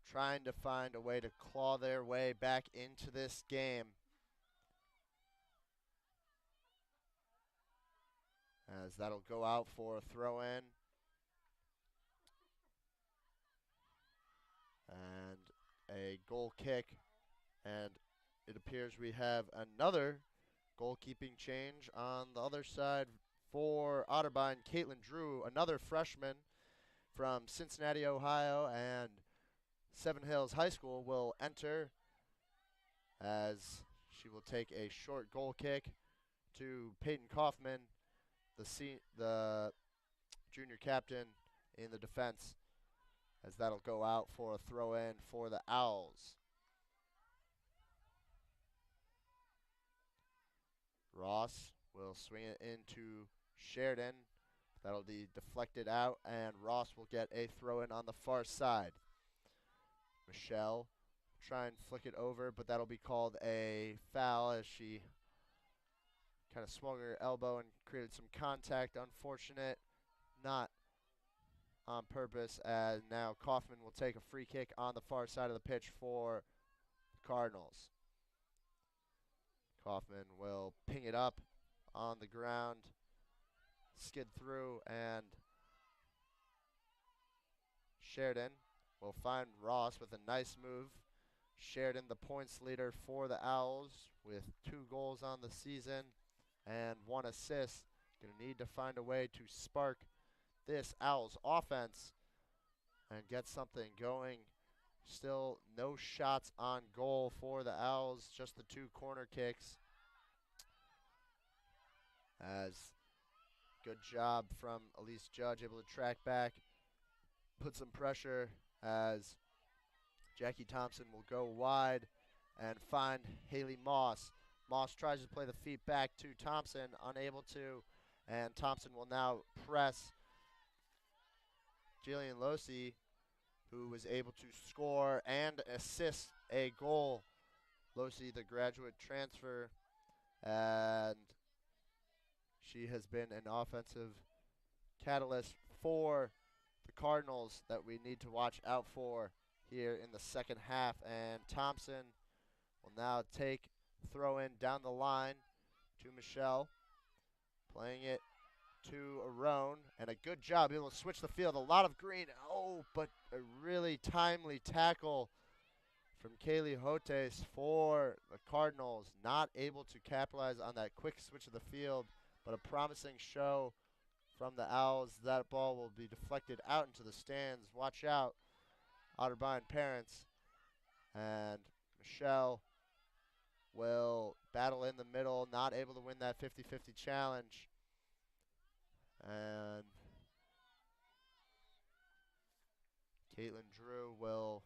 trying to find a way to claw their way back into this game, as that'll go out for a throw-in. And a goal kick, and it appears we have another goalkeeping change on the other side for Otterbein. Caitlin Drew, another freshman from Cincinnati, Ohio, and Seven Hills High School, will enter as she will take a short goal kick to Peyton Kaufman, the junior captain in the defense, as that'll go out for a throw-in for the Owls. Ross will swing it into Sheridan. That'll be deflected out, and Ross will get a throw-in on the far side. Michelle try and flick it over, but that'll be called a foul as she kind of swung her elbow and created some contact. Unfortunate, not on purpose, as now Kaufman will take a free kick on the far side of the pitch for the Cardinals. Kaufman will ping it up on the ground, skid through, and Sheridan will find Ross with a nice move. Sheridan, the points leader for the Owls, with 2 goals on the season and 1 assist. Going to need to find a way to spark this Owls offense and get something going. Still no shots on goal for the Owls, just the 2 corner kicks. As good job from Elise Judge, able to track back, put some pressure as Jackie Thompson will go wide and find Haley Moss. Moss tries to play the feet back to Thompson, unable to, and Thompson will now press Jillian Losi, who was able to score and assist a goal. Losi, the graduate transfer, and she has been an offensive catalyst for the Cardinals that we need to watch out for here in the second half. And Thompson will now take throw in down the line to Michelle, playing it to Arone, and a good job able to switch the field. A lot of green. Oh, but a really timely tackle from Kaylee Hotes for the Cardinals. Not able to capitalize on that quick switch of the field, but a promising show from the Owls. That ball will be deflected out into the stands. Watch out, Otterbein parents. And Michelle will battle in the middle, not able to win that 50-50 challenge. And Caitlin Drew will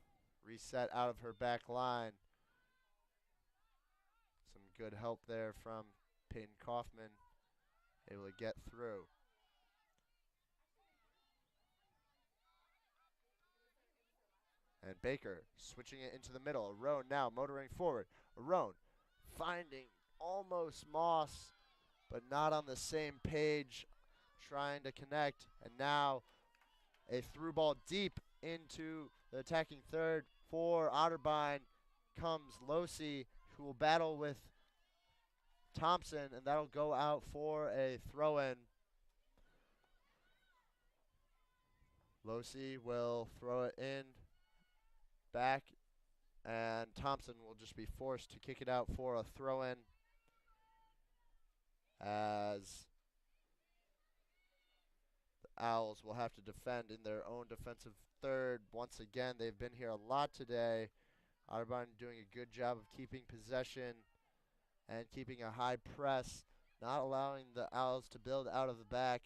reset out of her back line. Some good help there from Peyton Kaufman, able to get through. And Baker switching it into the middle. Arone now motoring forward. Arone finding almost Moss, but not on the same page, trying to connect. And now a through ball deep into the attacking third For Otterbein comes Losi, who will battle with Thompson, and that'll go out for a throw-in. Losi will throw it in, back, and Thompson will just be forced to kick it out for a throw-in as the Owls will have to defend in their own defensive third. Once again, they've been here a lot today. Otterbein doing a good job of keeping possession and keeping a high press, not allowing the Owls to build out of the back.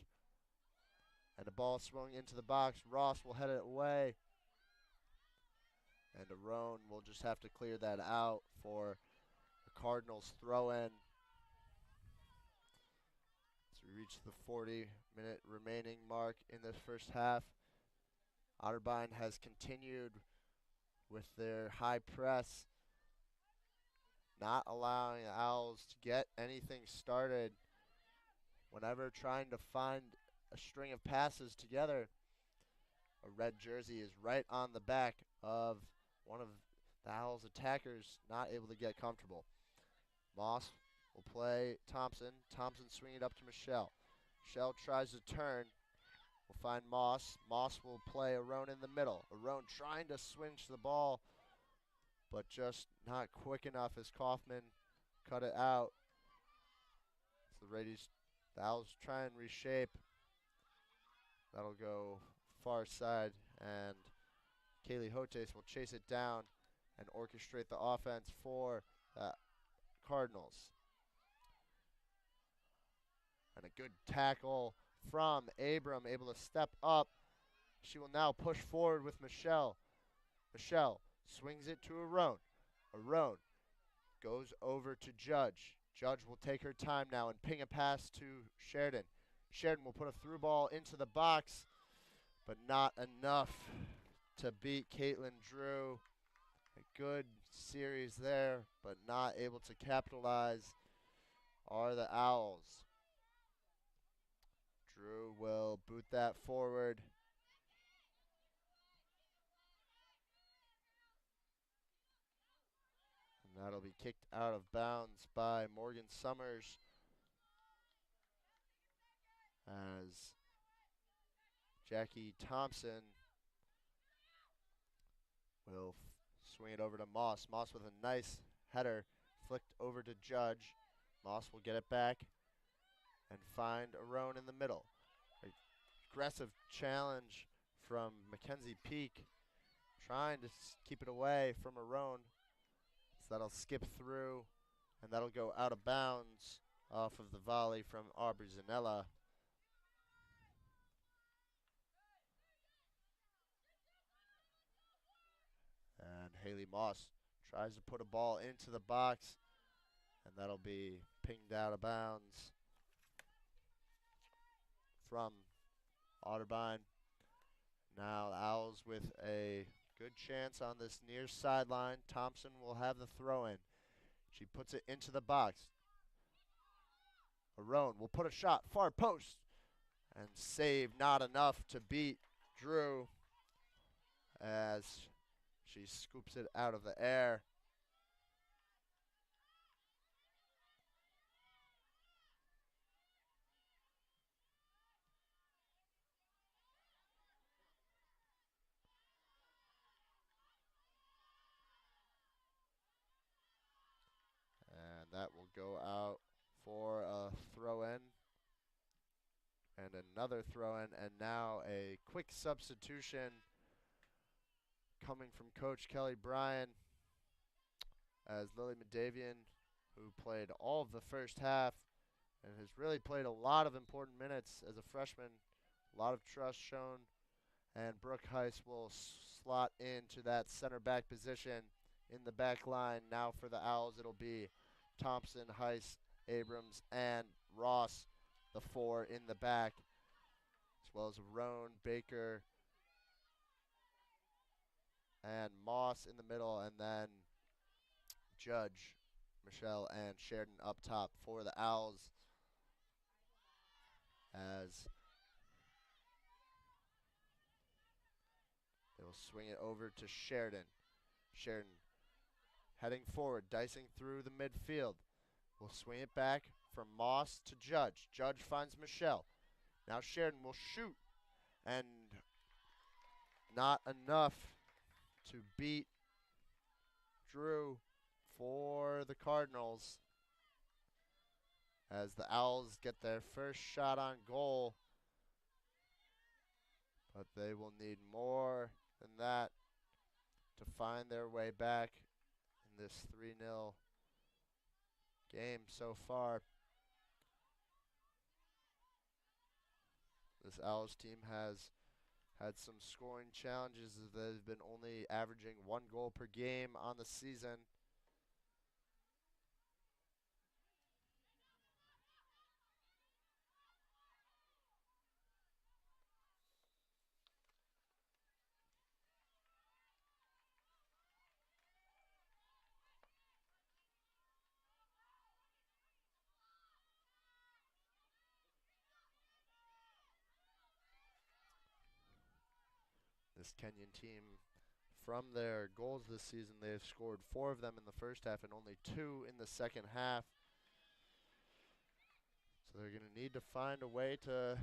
And the ball swung into the box. Ross will head it away. And Arone will just have to clear that out for the Cardinals throw-in. So we reach the 40-minute remaining mark in this first half. Otterbein has continued with their high press, not allowing the Owls to get anything started. Whenever trying to find a string of passes together, a red jersey is right on the back of one of the Owls' attackers, not able to get comfortable. Moss will play Thompson. Thompson swinging it up to Michelle. Michelle tries to turn. Will find Moss. Moss will play Arone in the middle. Arone trying to swing the ball, but just not quick enough as Kaufman cut it out. So the Owls try and reshape. That'll go far side, and Kaylee Hotes will chase it down and orchestrate the offense for the Cardinals. And a good tackle from Abram, able to step up. She will now push forward with Michelle. Michelle swings it to Arone. Arone goes over to Judge. Judge will take her time now and ping a pass to Sheridan. Sheridan will put a through ball into the box, but not enough to beat Caitlin Drew. A good series there, but not able to capitalize are the Owls. Drew will boot that forward. And that'll be kicked out of bounds by Morgan Summers as Jackie Thompson will swing it over to Moss. Moss with a nice header flicked over to Judge. Moss will get it back and find Arone in the middle. Aggressive challenge from Mackenzie Peak, trying to keep it away from Arone. So that'll skip through, and that'll go out of bounds off of the volley from Aubrey Zanella. And Haley Moss tries to put a ball into the box, and that'll be pinged out of bounds from Otterbein. Now the Owls with a good chance on this near sideline. Thompson will have the throw-in. She puts it into the box. Arone will put a shot, far post, and save not enough to beat Drew as she scoops it out of the air. And that will go out for a throw-in. And another throw-in, and now a quick substitution coming from Coach Kelly Bryan as Lily Madavian, who played all of the first half and has really played a lot of important minutes as a freshman, a lot of trust shown, and Brooke Heiss will slot into that center back position in the back line. Now for the Owls, it'll be Thompson, Heiss, Abrams, and Ross, the four in the back, as well as Roan, Baker, and Moss in the middle, and then Judge, Michelle, and Sheridan up top for the Owls as they will swing it over to Sheridan. Sheridan heading forward, dicing through the midfield. Will swing it back from Moss to Judge. Judge finds Michelle. Now Sheridan will shoot, and not enough to beat Drew for the Cardinals as the Owls get their first shot on goal, but they will need more than that to find their way back in this 3-0 game so far. This Owls team has had some scoring challenges as they've been only averaging 1 goal per game on the season. This Kenyon team, from their goals this season, they've scored 4 of them in the first half and only 2 in the second half. So they're going to need to find a way to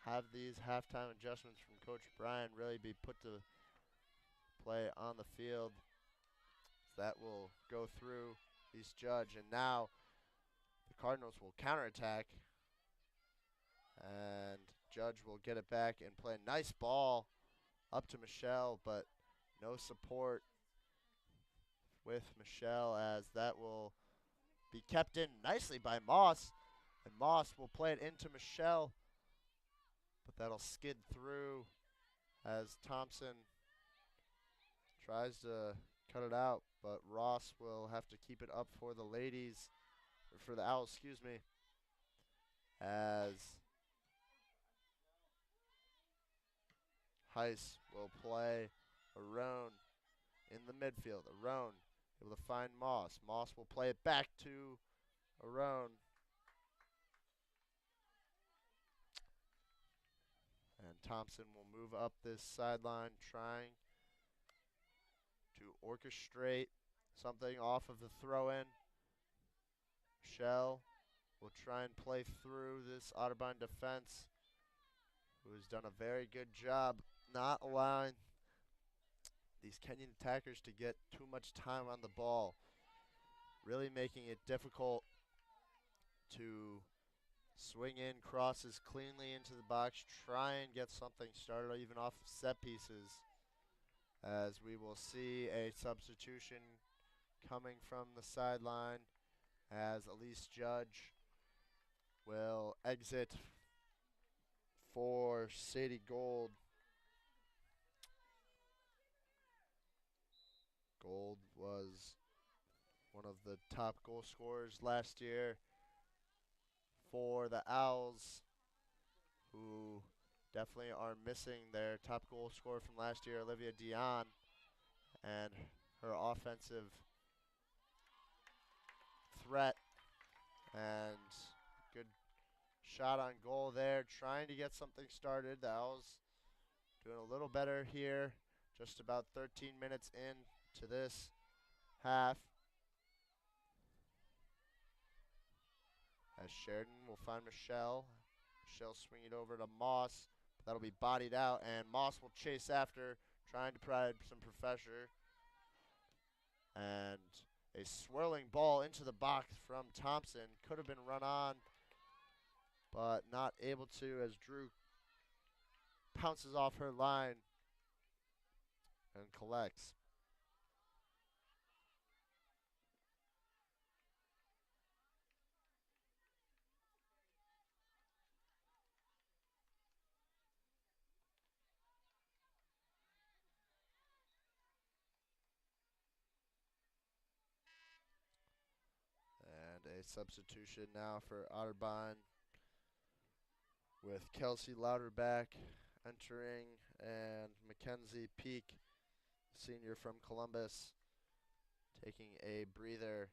have these halftime adjustments from Coach Bryan really be put to play on the field. That will go through East Judge, and now the Cardinals will counterattack, and Judge will get it back and play a nice ball up to Michelle, but no support with Michelle as that will be kept in nicely by Moss, and Moss will play it into Michelle, but that'll skid through as Thompson tries to cut it out, but Ross will have to keep it up for the ladies, or for the Owls, excuse me, as Heiss will play Arone in the midfield. Arone able to find Moss. Moss will play it back to Arone. And Thompson will move up this sideline, trying to orchestrate something off of the throw-in. Michelle will try and play through this Otterbein defense, who has done a very good job not allowing these Kenyan attackers to get too much time on the ball, really making it difficult to swing in crosses cleanly into the box, try and get something started even off set pieces, as we will see a substitution coming from the sideline as Elise Judge will exit for Sadie Gold. Gold was one of the top goal scorers last year for the Owls, who definitely are missing their top goal scorer from last year, Olivia Dion, and her offensive threat. And good shot on goal there, trying to get something started. The Owls doing a little better here, just about 13 minutes in to this half. As Sheridan will find Michelle. Michelle swing it over to Moss. That'll be bodied out, and Moss will chase after, trying to provide some pressure. And a swirling ball into the box from Thompson. Could have been run on, but not able to, as Drew pounces off her line and collects. And a substitution now for Otterbein, with Kelsey Louderback entering and Mackenzie Peak, senior from Columbus, taking a breather.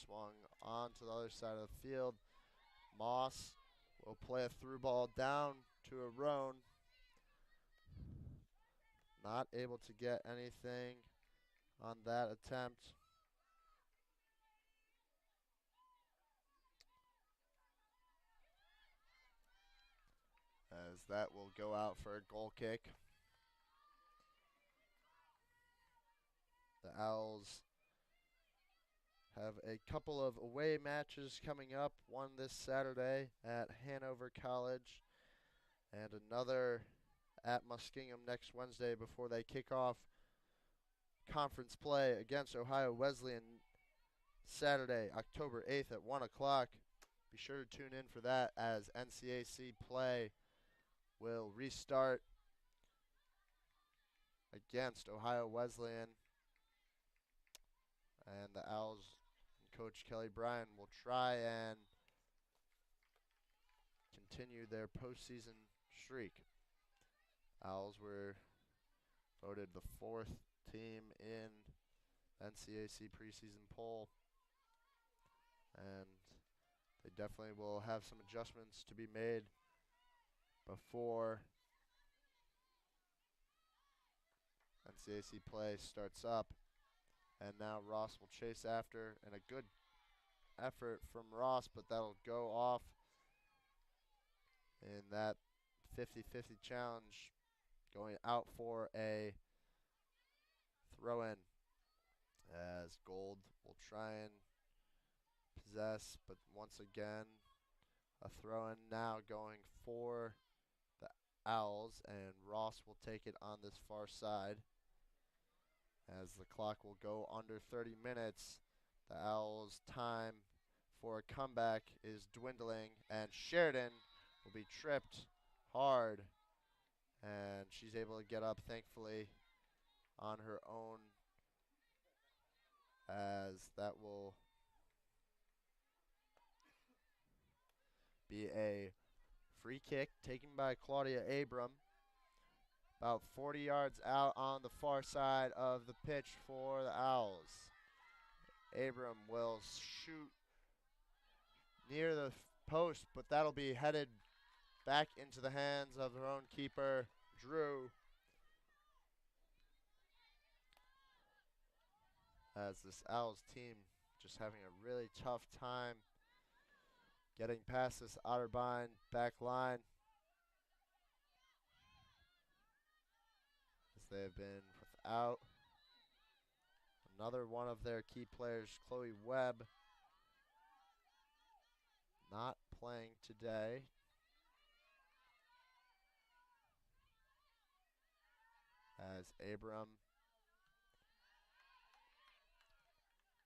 swung onto the other side of the field. Moss will play a through ball down to Arone. Not able to get anything on that attempt. As that will go out for a goal kick. The Owls have a couple of away matches coming up. One this Saturday at Hanover College and another at Muskingum next Wednesday before they kick off conference play against Ohio Wesleyan Saturday, October 8th at 1 o'clock. Be sure to tune in for that as NCAC play will restart against Ohio Wesleyan. And the Owls and Coach Kelly Bryan will try and continue their postseason streak. Owls were voted the 4th team in NCAC preseason poll, and they definitely will have some adjustments to be made before NCAC play starts up. And now Ross will chase after, and a good effort from Ross, but that'll go off in that 50-50 challenge, going out for a throw-in as Gold will try and possess, but once again a throw-in now going for the Owls, and Ross will take it on this far side as the clock will go under 30 minutes. The Owls' time for a comeback is dwindling, and Sheridan will be tripped hard, and she's able to get up, thankfully, on her own, as that will be a free kick taken by Claudia Abram, about 40 yards out on the far side of the pitch for the Owls. Abram will shoot near the post, but that'll be headed back into the hands of their own keeper, Drew. As this Owls team just having a really tough time getting past this Otterbein back line, as they have been without another one of their key players, Chloe Webb, not playing today. As Abram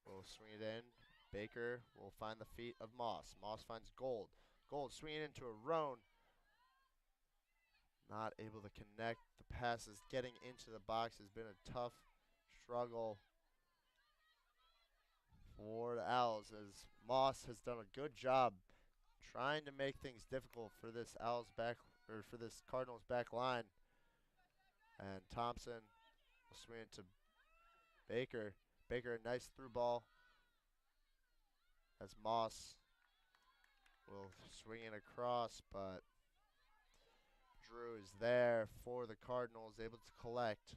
will swing it in. Baker will find the feet of Moss. Moss finds Gold. Gold swinging into a Roan. Not able to connect the passes. Getting into the box has been a tough struggle for the Owls, as Moss has done a good job trying to make things difficult for this Owls back, or for this Cardinals back line. And Thompson will swing it to Baker. Baker, a nice through ball, as Moss will swing it across, but Drew is there for the Cardinals, able to collect.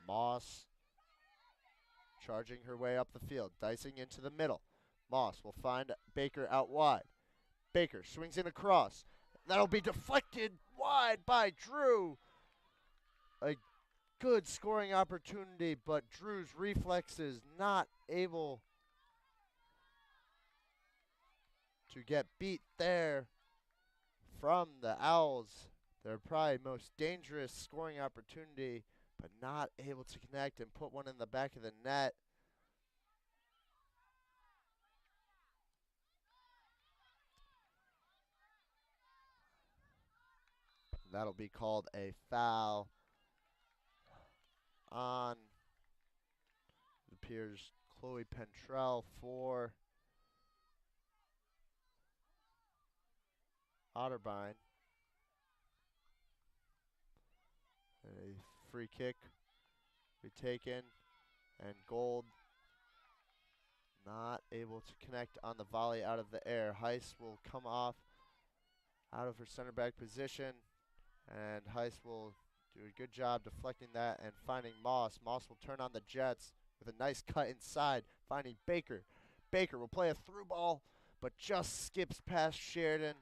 Moss charging her way up the field, dicing into the middle. Moss will find Baker out wide. Baker swings in across. That'll be deflected wide by Drew. A good scoring opportunity, but Drew's reflexes not able to get beat there from the Owls. Their probably most dangerous scoring opportunity, but not able to connect and put one in the back of the net. That'll be called a foul on, it appears, Chloe Pentrell for Otterbein. A free kick retaken, and Gold not able to connect on the volley out of the air. Heiss will come off out of her center back position, and Heiss will do a good job deflecting that and finding Moss. Moss will turn on the Jets with a nice cut inside, finding Baker. Baker will play a through ball, but just skips past Sheridan.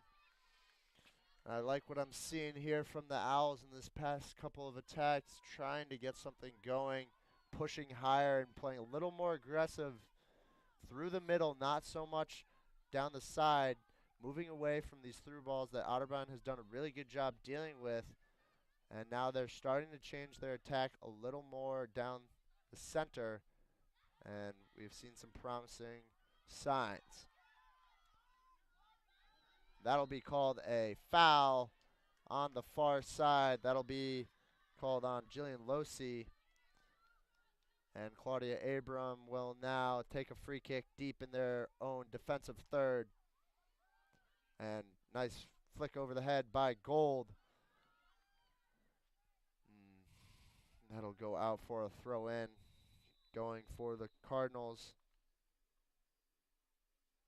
And I like what I'm seeing here from the Owls in this past couple of attacks, trying to get something going, pushing higher and playing a little more aggressive through the middle, not so much down the side, moving away from these through balls that Otterbein has done a really good job dealing with. And now they're starting to change their attack a little more down the center, and we've seen some promising signs. That'll be called a foul on the far side. That'll be called on Jillian Losi. And Claudia Abram will now take a free kick deep in their own defensive third. And nice flick over the head by Gold. That'll go out for a throw in, going for the Cardinals.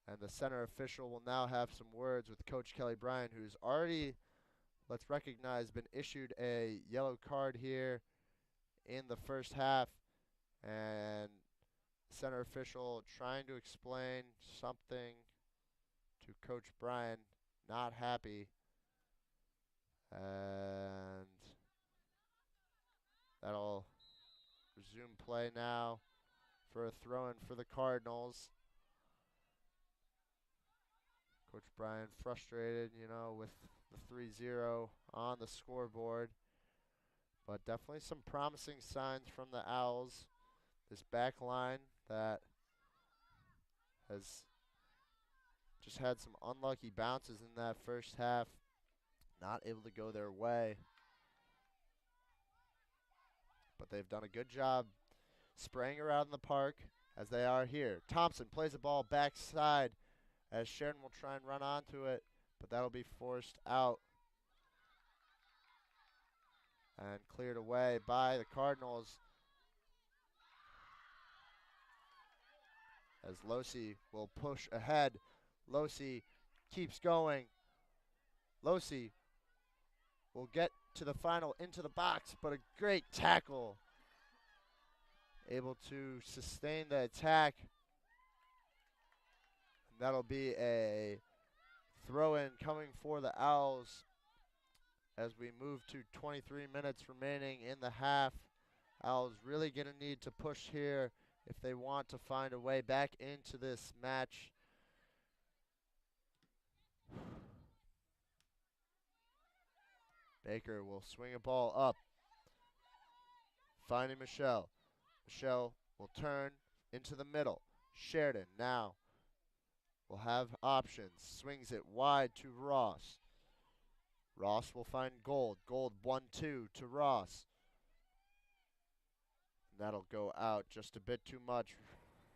And the center official will now have some words with Coach Kelly Bryan, who's already, let's recognize, been issued a yellow card here in the first half. And center official trying to explain something to Coach Bryan, not happy. And that'll resume play now for a throw-in for the Cardinals. Coach Bryan frustrated, with the 3-0 on the scoreboard. But definitely some promising signs from the Owls. This back line that has just had some unlucky bounces in that first half, not able to go their way. But they've done a good job spraying around the park as they are here. Thompson plays the ball backside as Sheridan will try and run onto it, but that'll be forced out and cleared away by the Cardinals as Losi will push ahead. Losi keeps going. Losi will get to the final into the box, but a great tackle. Able to sustain the attack. And that'll be a throw-in coming for the Owls as we move to 23 minutes remaining in the half. Owls really going to need to push here if they want to find a way back into this match. Baker will swing a ball up, finding Michelle. Michelle will turn into the middle. Sheridan now will have options. Swings it wide to Ross. Ross will find Gold. Gold 1-2 to Ross. And that'll go out just a bit too much.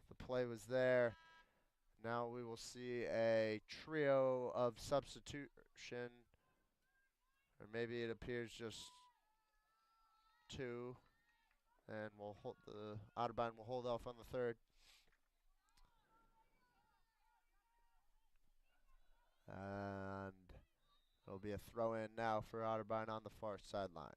The play was there. Now we will see a trio of substitution. Or maybe it appears just two. And we'll hold the Otterbein will hold off on the third. And it'll be a throw in now for Otterbein on the far sideline.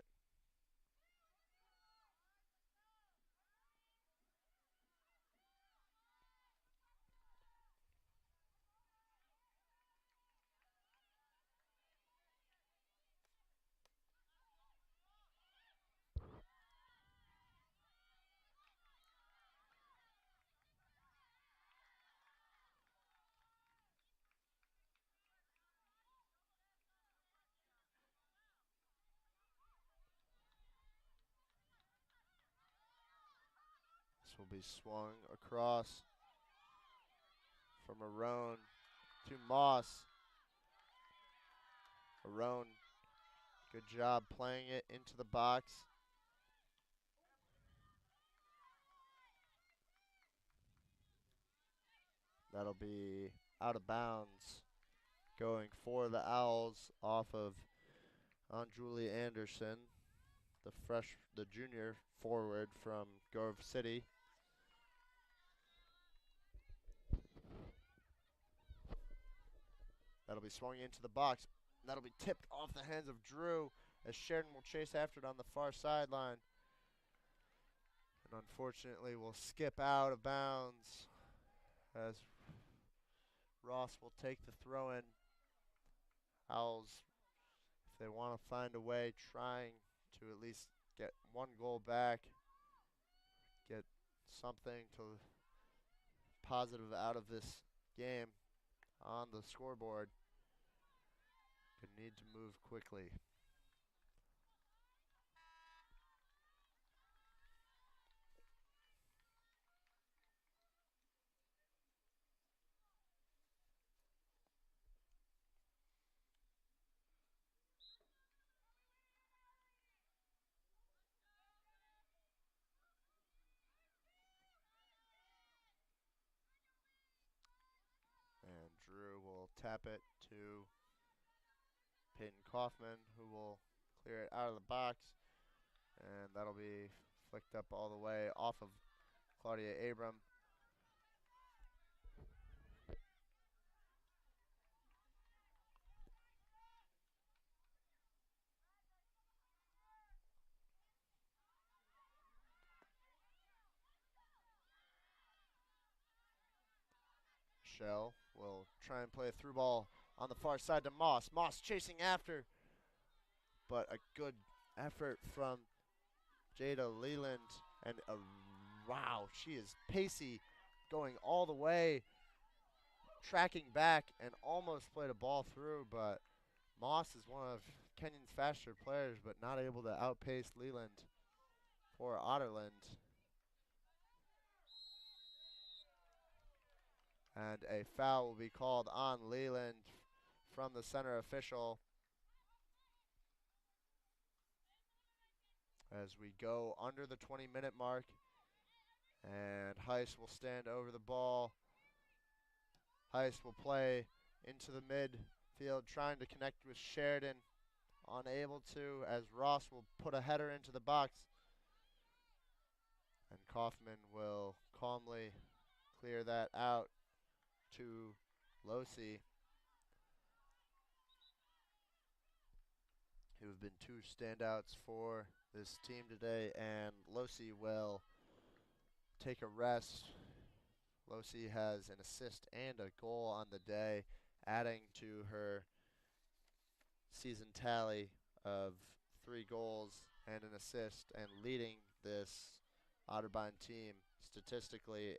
This will be swung across from Arone to Moss. Arone, good job playing it into the box. That'll be out of bounds. going for the Owls off of Julie Anderson, the junior forward from Grove City. That'll be swung into the box. That'll be tipped off the hands of Drew as Sheridan will chase after it on the far sideline. And unfortunately will skip out of bounds as Ross will take the throw in. Owls, if they want to find a way, trying to at least get one goal back, get something to positive out of this game on the scoreboard, they need to move quickly. And Drew will tap it to Peyton Kaufman, who will clear it out of the box. And that'll be flicked up all the way off of Claudia Abram. Shell will try and play a through ball on the far side to Moss. Moss chasing after, but a good effort from Jada Leland. And wow, she is pacey, going all the way, tracking back, and almost played a ball through, but Moss is one of Kenyon's faster players, but not able to outpace Leland for Otterland. And a foul will be called on Leland from the center official as we go under the 20-minute mark. And Heiss will stand over the ball. Heiss will play into the midfield, trying to connect with Sheridan. Unable to, as Ross will put a header into the box. And Kaufman will calmly clear that out to Losi, who have been two standouts for this team today. And Losi will take a rest. Losi has an assist and a goal on the day, adding to her season tally of 3 goals and an assist, and leading this Otterbein team statistically.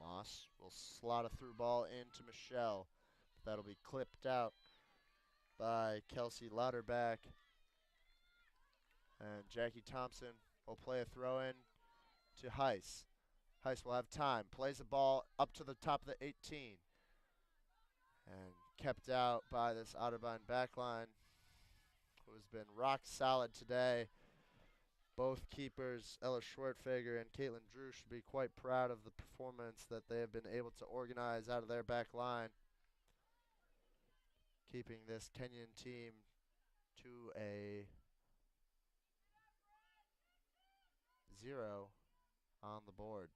Moss will slot a through ball into Michelle. That'll be clipped out by Kelsey Lauterbach. And Jackie Thompson will play a throw in to Heiss. Heiss will have time. Plays the ball up to the top of the 18. And kept out by this Otterbein backline, who has been rock solid today. Both keepers, Ella Schwertfeger and Caitlin Drew, should be quite proud of the performance that they have been able to organize out of their back line, keeping this Kenyon team to a 0 on the board.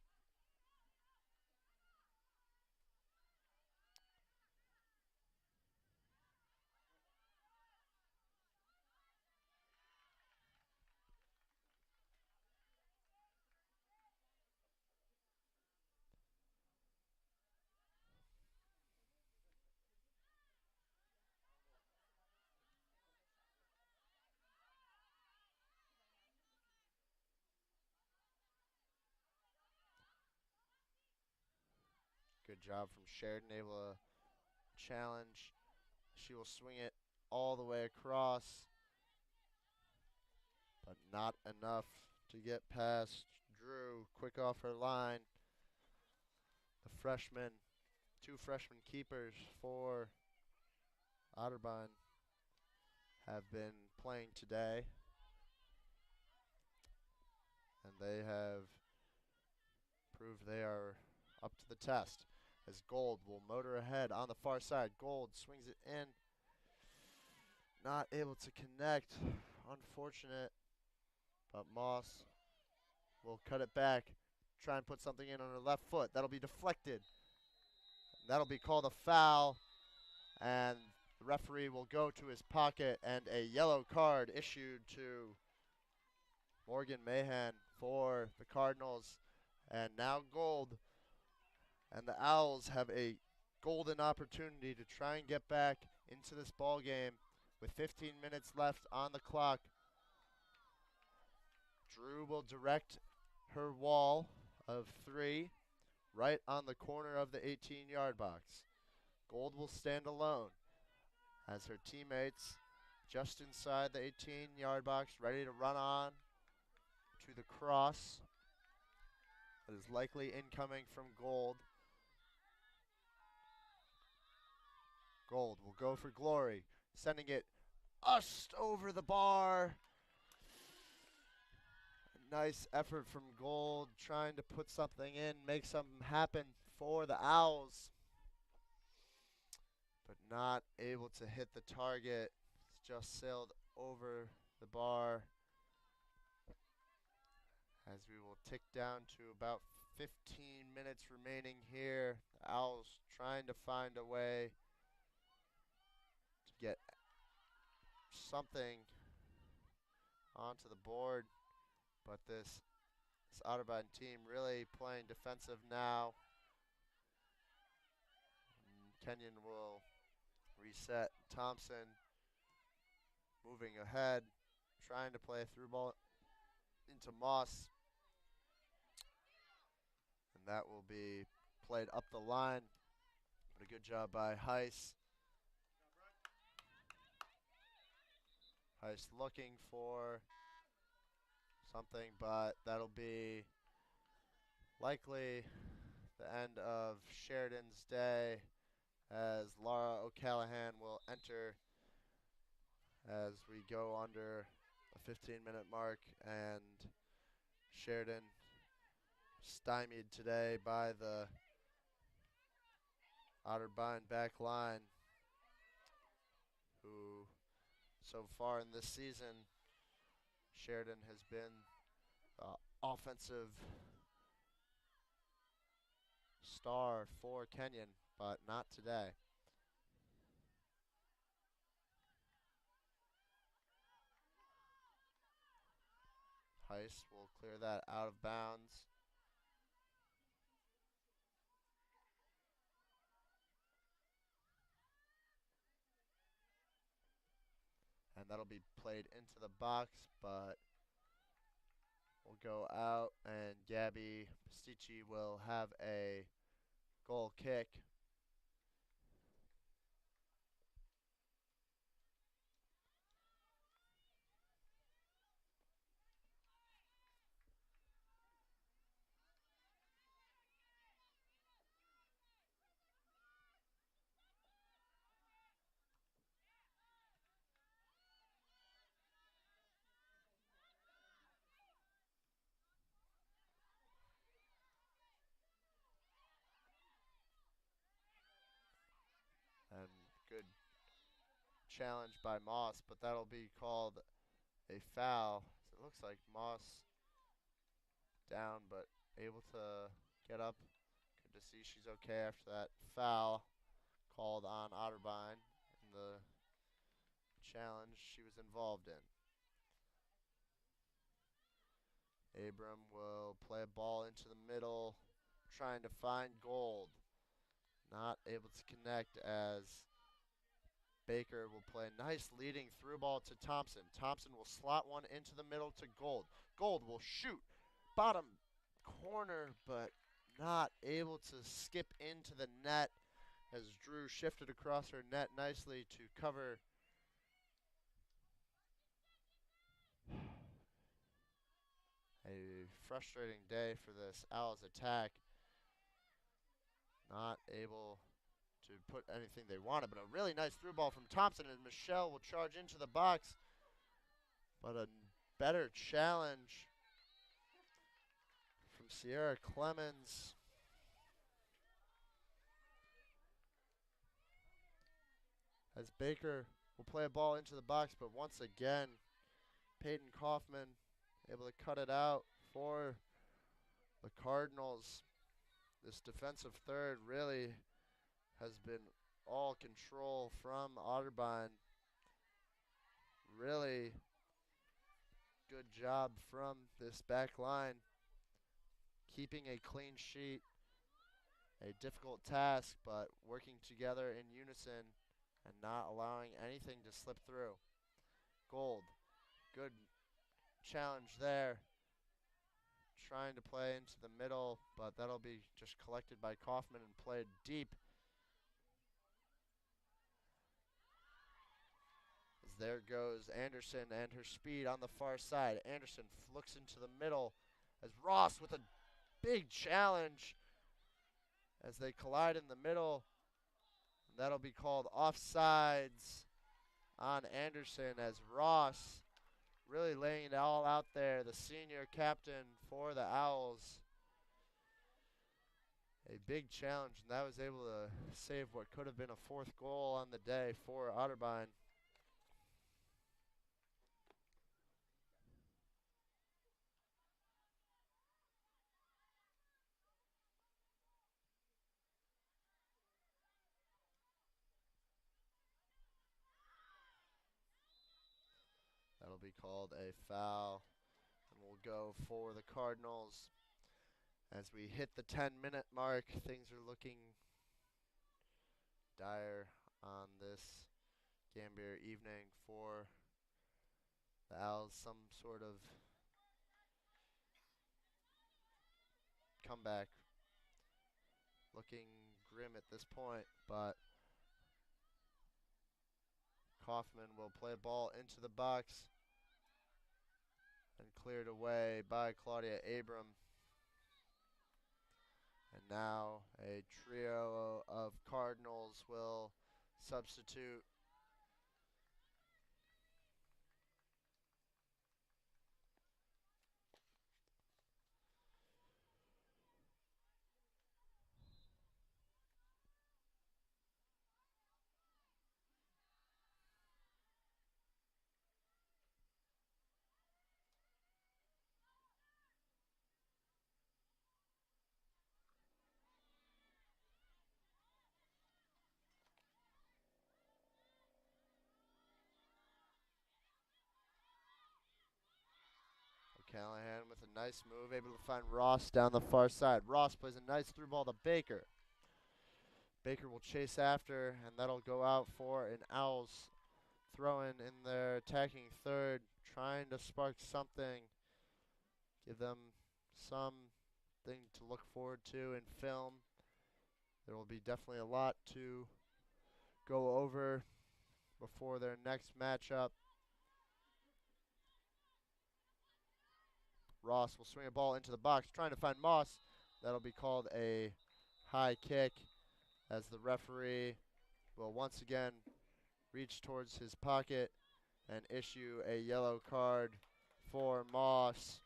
Good job from Sheridan, able to challenge. She will swing it all the way across, but not enough to get past Drew. Quick off her line. The freshman, two freshman keepers for Otterbein have been playing today, and they have proved they are up to the test. As Gold will motor ahead on the far side. Gold swings it in. Not able to connect. Unfortunate. But Moss will cut it back. Try and put something in on her left foot. That'll be deflected. That'll be called a foul. And the referee will go to his pocket, and a yellow card issued to Morgan Mahan for the Cardinals. And now Gold and the Owls have a golden opportunity to try and get back into this ball game with 15 minutes left on the clock. Drew will direct her wall of three right on the corner of the 18-yard box. Gold will stand alone as her teammates just inside the 18-yard box, ready to run on to the cross that is likely incoming from Gold. Gold will go for Glory, sending it ushed over the bar. Nice effort from Gold, trying to put something in, make something happen for the Owls, but not able to hit the target. It's just sailed over the bar as we will tick down to about 15 minutes remaining here. The Owls trying to find a way to get something onto the board, but this Otterbein team really playing defensive now. Kenyon will reset. Thompson moving ahead, trying to play a through ball into Moss, and that will be played up the line. But a good job by Heiss. Heiss looking for something, but that'll be likely the end of Sheridan's day as Laura O'Callahan will enter as we go under a 15-minute mark, and Sheridan stymied today by the Otterbein back line, who so far in this season, Sheridan has been offensive star for Kenyon, but not today. Heiss will clear that out of bounds. And that'll be played into the box, but will go out, and Gabby Pastici will have a goal kick. And good challenge by Moss, but that'll be called a foul. So it looks like Moss down, but able to get up. Good to see she's okay after that foul called on Otterbein in the challenge she was involved in. Abram will play a ball into the middle, trying to find Gold. Not able to connect as Baker will play a nice leading through ball to Thompson. Thompson will slot one into the middle to Gold. Gold will shoot bottom corner, but not able to skip into the net as Drew shifted across her net nicely to cover. A frustrating day for this Owls attack. not able to put anything they wanted, but a really nice through ball from Thompson, and Michelle will charge into the box, but a better challenge from Sierra Clemens. As Baker will play a ball into the box, but once again, Peyton Kaufman able to cut it out for the Cardinals. This defensive third really has been all control from Otterbein. Really good job from this back line, keeping a clean sheet. A difficult task, but working together in unison and not allowing anything to slip through. Gold, good challenge there. Trying to play into the middle, but that'll be just collected by Kaufman and played deep. As there goes Anderson and her speed on the far side. Anderson looks into the middle as Ross with a big challenge as they collide in the middle. That'll be called offsides on Anderson as Ross really laying it all out there, the senior captain for the Owls. A big challenge, and that was able to save what could have been a fourth goal on the day for Otterbein. That'll be called a foul, and we'll go for the Cardinals. As we hit the 10-minute mark, things are looking dire on this Gambier evening for the Owls. Some sort of comeback looking grim at this point, but Kaufman will play a ball into the box and cleared away by Claudia Abram. And now a trio of Cardinals will substitute. O'Callahan with a nice move, able to find Ross down the far side. Ross plays a nice through ball to Baker. Baker will chase after, and that'll go out for an Owls throw-in in their attacking third, trying to spark something, give them something to look forward to in film. There will be definitely a lot to go over before their next matchup. Ross will swing a ball into the box, trying to find Moss. That'll be called a high kick as the referee will once again reach towards his pocket and issue a yellow card for Moss.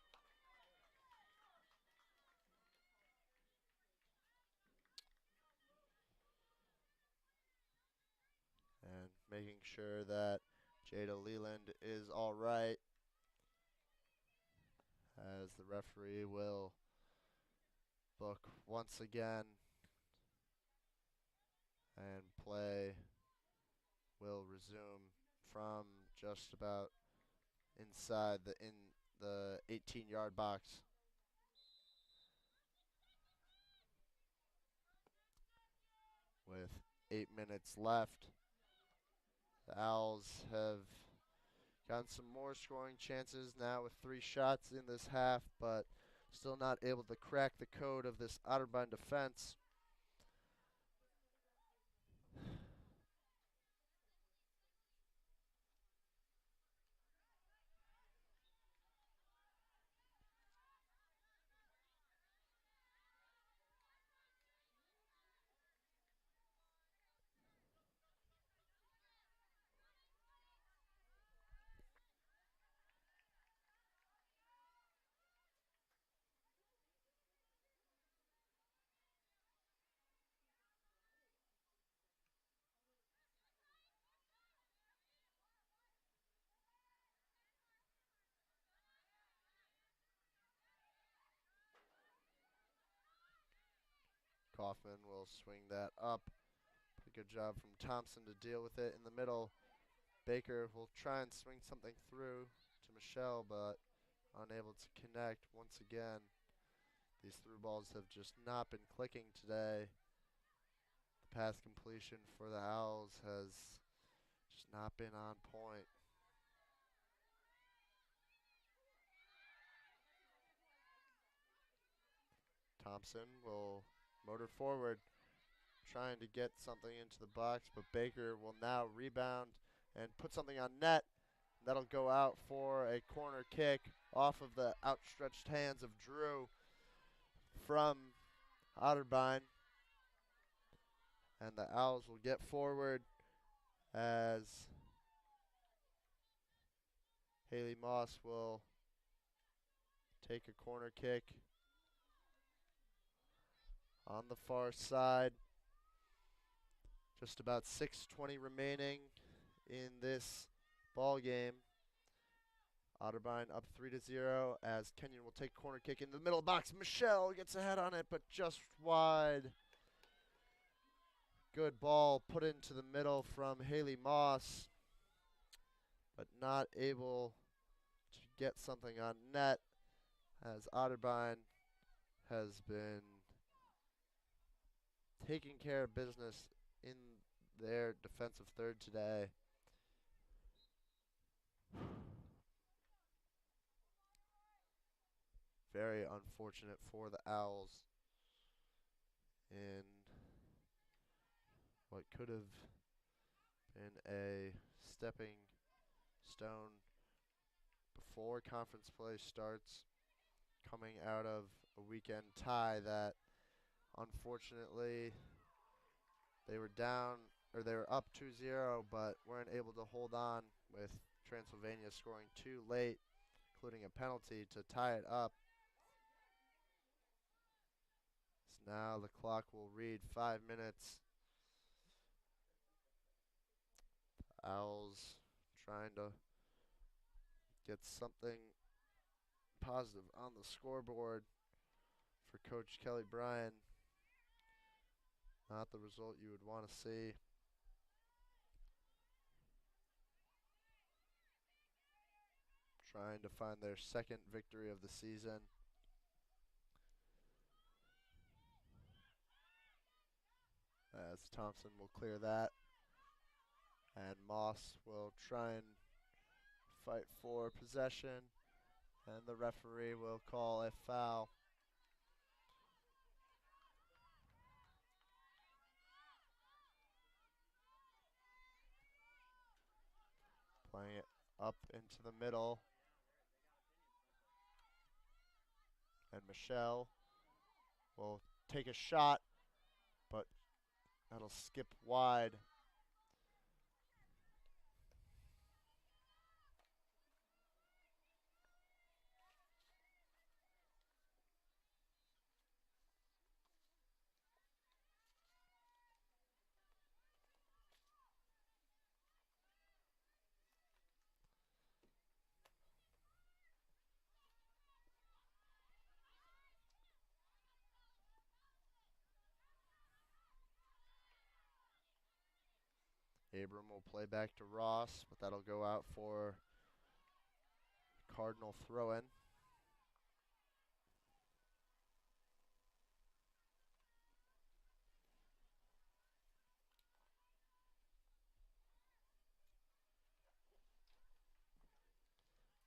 And making sure that Jada Leland is all right, as the referee will book once again, and play will resume from just about inside the 18-yard box. With 8 minutes left, the Owls have gotten some more scoring chances now with 3 shots in this half, but still not able to crack the code of this Otterbein defense. Kaufman will swing that up. Pretty good job from Thompson to deal with it in the middle. Baker will try and swing something through to Michelle, but unable to connect once again. These through balls have just not been clicking today. The pass completion for the Owls has just not been on point. Thompson will motor forward, trying to get something into the box, but Baker will now rebound and put something on net. That'll go out for a corner kick off of the outstretched hands of Drew from Otterbein. And the Owls will get forward as Haley Moss will take a corner kick on the far side. Just about 6:20 remaining in this ball game. Otterbein up 3-0 as Kenyon will take corner kick in the middle box. Michelle gets ahead on it, but just wide. Good ball put into the middle from Haley Moss, but not able to get something on net as Otterbein has been taking care of business in their defensive third today. Very unfortunate for the Owls in what could have been a stepping stone before conference play starts, coming out of a weekend tie that unfortunately they were down, or they were up 2-0, but weren't able to hold on, with Transylvania scoring too late, including a penalty to tie it up. So now the clock will read 5 minutes. The Owls trying to get something positive on the scoreboard for Coach Kelly Bryan. Not the result you would want to see. Trying to find their second victory of the season. As Thompson will clear that. And Moss will try and fight for possession. And the referee will call a foul. Playing it up into the middle. And Michelle will take a shot, but that'll skip wide. Abram will play back to Ross, but that'll go out for Cardinal throw-in.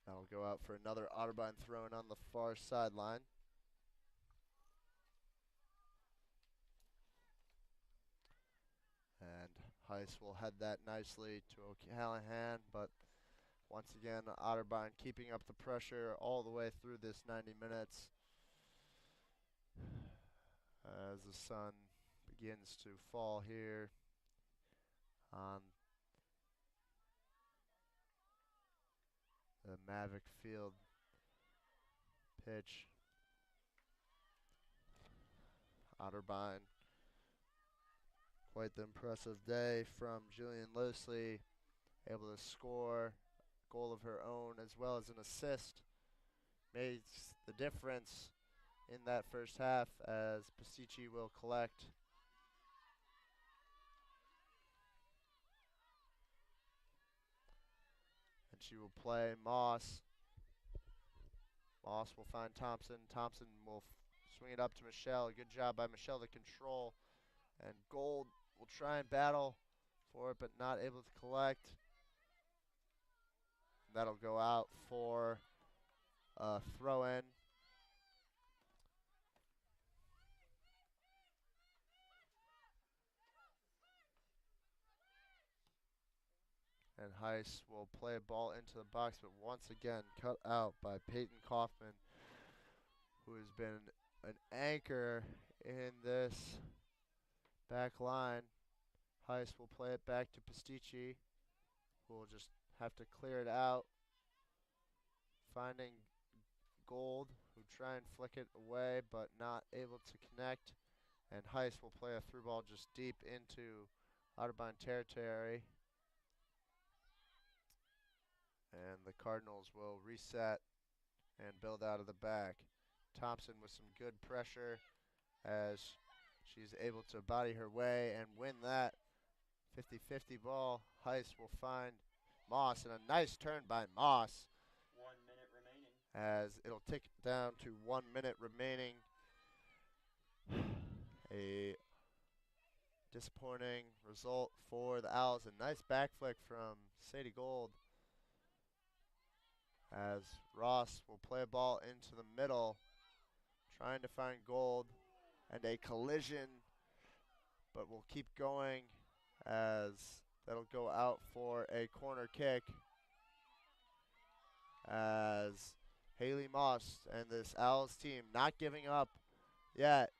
That'll go out for another Otterbein throw-in on the far sideline. And Heiss will head that nicely to O'Callahan, but once again, Otterbein keeping up the pressure all the way through this 90 minutes as the sun begins to fall here on the Mavic Field pitch. Otterbein, quite the impressive day from Julian Losley, able to score a goal of her own as well as an assist. Makes the difference in that first half as Pasici will collect. And she will play Moss. Moss will find Thompson. Thompson will swing it up to Michelle. Good job by Michelle to control. And Gold will try and battle for it, but not able to collect. That'll go out for a throw-in. And Heiss will play a ball into the box, but once again cut out by Peyton Kaufman, who has been an anchor in this back line. Heiss will play it back to Pastici, who will just have to clear it out. Finding Gold, who try and flick it away, but not able to connect. And Heiss will play a through ball just deep into Otterbein territory. And the Cardinals will reset and build out of the back. Thompson with some good pressure as she's able to body her way and win that 50-50 ball. Heiss will find Moss, and a nice turn by Moss. 1 minute remaining. As it'll tick down to 1 minute remaining. A disappointing result for the Owls. A nice back flick from Sadie Gold. As Ross will play a ball into the middle, trying to find Gold, and a collision, but we'll keep going as that'll go out for a corner kick. As Haley Moss and this Owls team not giving up yet,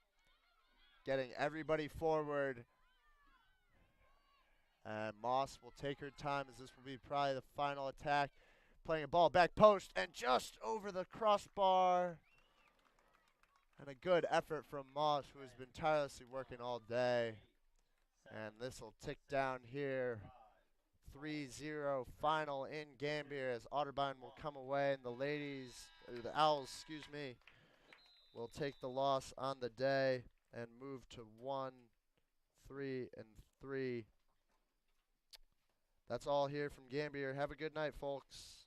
getting everybody forward. And Moss will take her time as this will be probably the final attack. Playing a ball back post and just over the crossbar. And a good effort from Moss, who has been tirelessly working all day. And this will tick down here. 3-0 final in Gambier as Otterbein will come away and the Owls, will take the loss on the day and move to 1-3-3. That's all here from Gambier. Have a good night, folks.